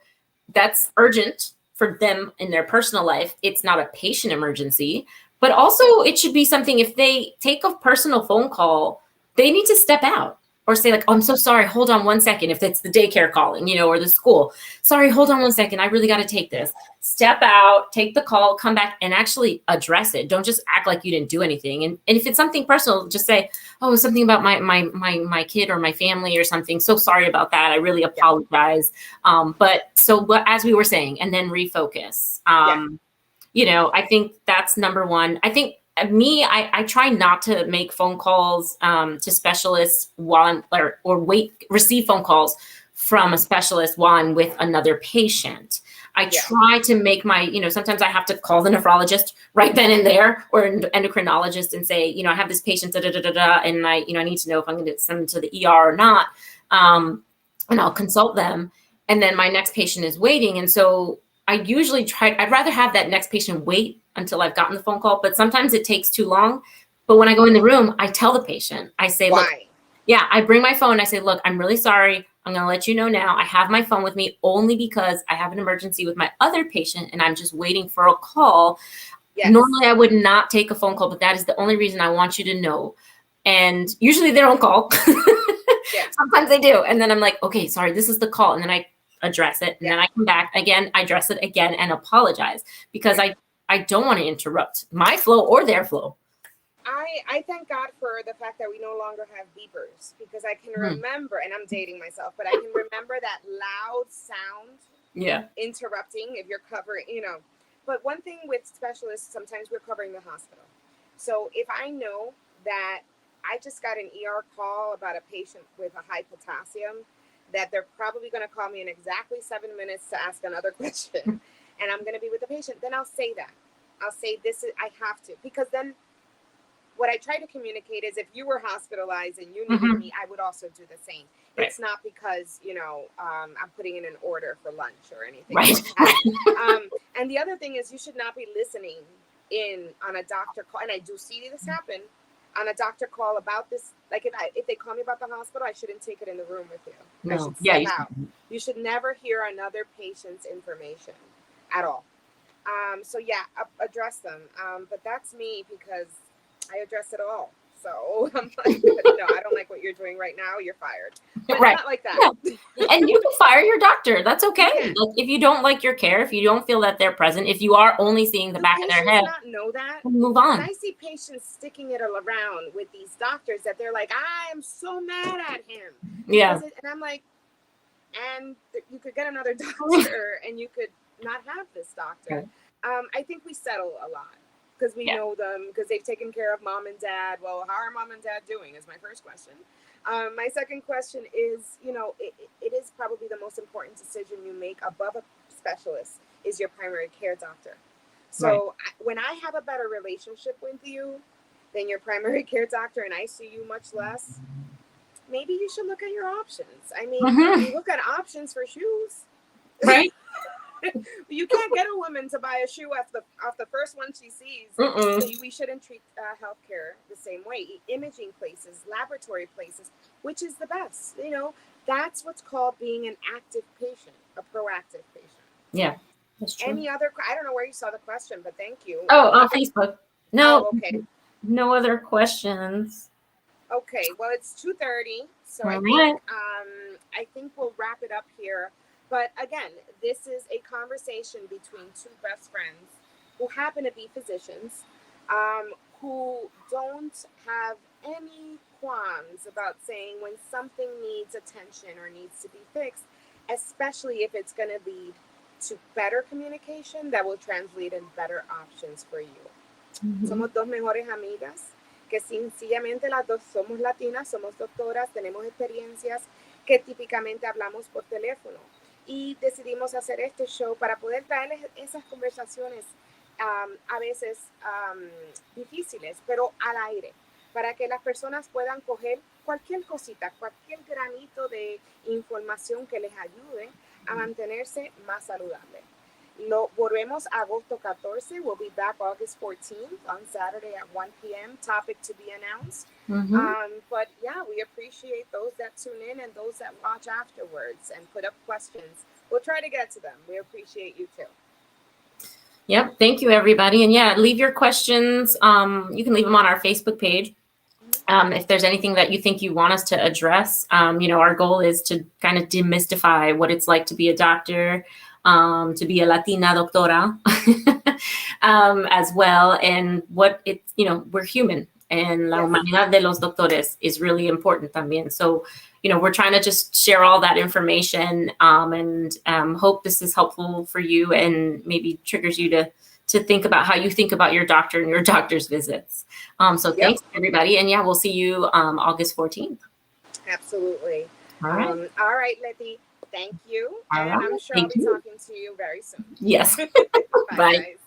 B: that's urgent for them in their personal life. It's not a patient emergency, but also it should be something, if they take a personal phone call, they need to step out or say like, oh, I'm so sorry, hold on one second. If it's the daycare calling, you know, or the school, sorry, hold on one second, I really got to take this. Step out, take the call, come back and actually address it. Don't just act like you didn't do anything. And if it's something personal, just say, oh, something about my kid or my family or something. So sorry about that. I really apologize. But as we were saying, and then refocus. You know, I think that's number one. I think I try not to make phone calls to specialists while I'm receive phone calls from a specialist while I'm with another patient. I try to make sometimes I have to call the nephrologist right then and there, or an endocrinologist, and say, you know, I have this patient, and I need to know if I'm going to send them to the ER or not. And I'll consult them. And then my next patient is waiting. And so I usually I'd rather have that next patient wait until I've gotten the phone call, but sometimes it takes too long. But when I go in the room, I tell the patient, I say, look, I bring my phone. I say, look, I'm really sorry. I'm going to let you know now. I have my phone with me only because I have an emergency with my other patient and I'm just waiting for a call. Yes. Normally I would not take a phone call, but that is the only reason I want you to know. And usually they don't call. Sometimes they do. And then I'm like, okay, sorry, this is the call. And then I address it. And then I come back again, I address it again and apologize, because I don't want to interrupt my flow or their flow.
A: I thank God for the fact that we no longer have beepers, because I can remember, and I'm dating myself, but I can remember that loud sound interrupting if you're covering, you know. But one thing with specialists, sometimes we're covering the hospital. So if I know that I just got an ER call about a patient with a high potassium, that they're probably going to call me in exactly 7 minutes to ask another question, and I'm going to be with the patient, then I'll say that. I'll say I have to, because then what I try to communicate is, if you were hospitalized and you needed me, I would also do the same. It's not because, I'm putting in an order for lunch or anything
B: Right.
A: like that. And the other thing is, you should not be listening in on a doctor call. And I do see this happen on a doctor call about this. Like if they call me about the hospital, I shouldn't take it in the room with you.
B: No.
A: I should
B: Yeah,
A: step out. You should never hear another patient's information at all. So yeah, address them. But that's me, because I address it all. So I'm like, no, I don't like what you're doing right now. You're fired. But
B: right.
A: not like that.
B: Yeah. And you can fire your doctor. That's okay. Like, if you don't like your care, if you don't feel that they're present, if you are only seeing the back of their head,
A: not know that.
B: Move on.
A: And I see patients sticking it around with these doctors that they're like, I am so mad at him.
B: Yeah.
A: And I'm like, and you could get another doctor and you could not have this doctor. I think we settle a lot because we know them, because they've taken care of mom and dad. Well, how are mom and dad doing is my first question. My second question is, it is probably the most important decision you make above a specialist is your primary care doctor. So when I have a better relationship with you than your primary care doctor and I see you much less, maybe you should look at your options. I mean, you look at options for shoes.
B: Right.
A: You can't get a woman to buy a shoe off the first one she sees. So we shouldn't treat healthcare the same way. Imaging places, laboratory places, which is the best. That's what's called being an active patient, a proactive patient.
B: Yeah, that's true.
A: Any other? I don't know where you saw the question, but thank you.
B: Oh, on Facebook. No.
A: Oh, okay.
B: No other questions.
A: Okay. Well, it's 2:30, so I think we'll wrap it up here. But again, this is a conversation between two best friends who happen to be physicians, who don't have any qualms about saying when something needs attention or needs to be fixed, especially if it's going to lead to better communication that will translate in better options for you. Somos dos mejores amigas que sencillamente las dos somos latinas, somos doctoras, tenemos experiencias que típicamente hablamos por teléfono. Y decidimos hacer este show para poder traerles esas conversaciones a veces difíciles, pero al aire, para que las personas puedan coger cualquier cosita, cualquier granito de información que les ayude a mantenerse más saludable. Lo volvemos agosto 14. We'll be back August 14th on Saturday at 1 p.m. Topic to be announced. But yeah, we appreciate those that tune in and those that watch afterwards and put up questions. We'll try to get to them. We appreciate you too.
B: Yep. Thank you, everybody. And yeah, leave your questions. You can leave them on our Facebook page. If there's anything that you think you want us to address, our goal is to kind of demystify what it's like to be a doctor, to be a Latina doctora as well. And what it's, we're human, and la humanidad de los doctores is really important también. So, we're trying to just share all that information and hope this is helpful for you and maybe triggers you to think about how you think about your doctor and your doctor's visits. So thanks, everybody. And yeah, we'll see you August 14th.
A: Absolutely.
B: All right.
A: All right, Letty. Thank you. And I'm sure I'll be talking to you very soon.
B: Yes.
A: Bye. Guys.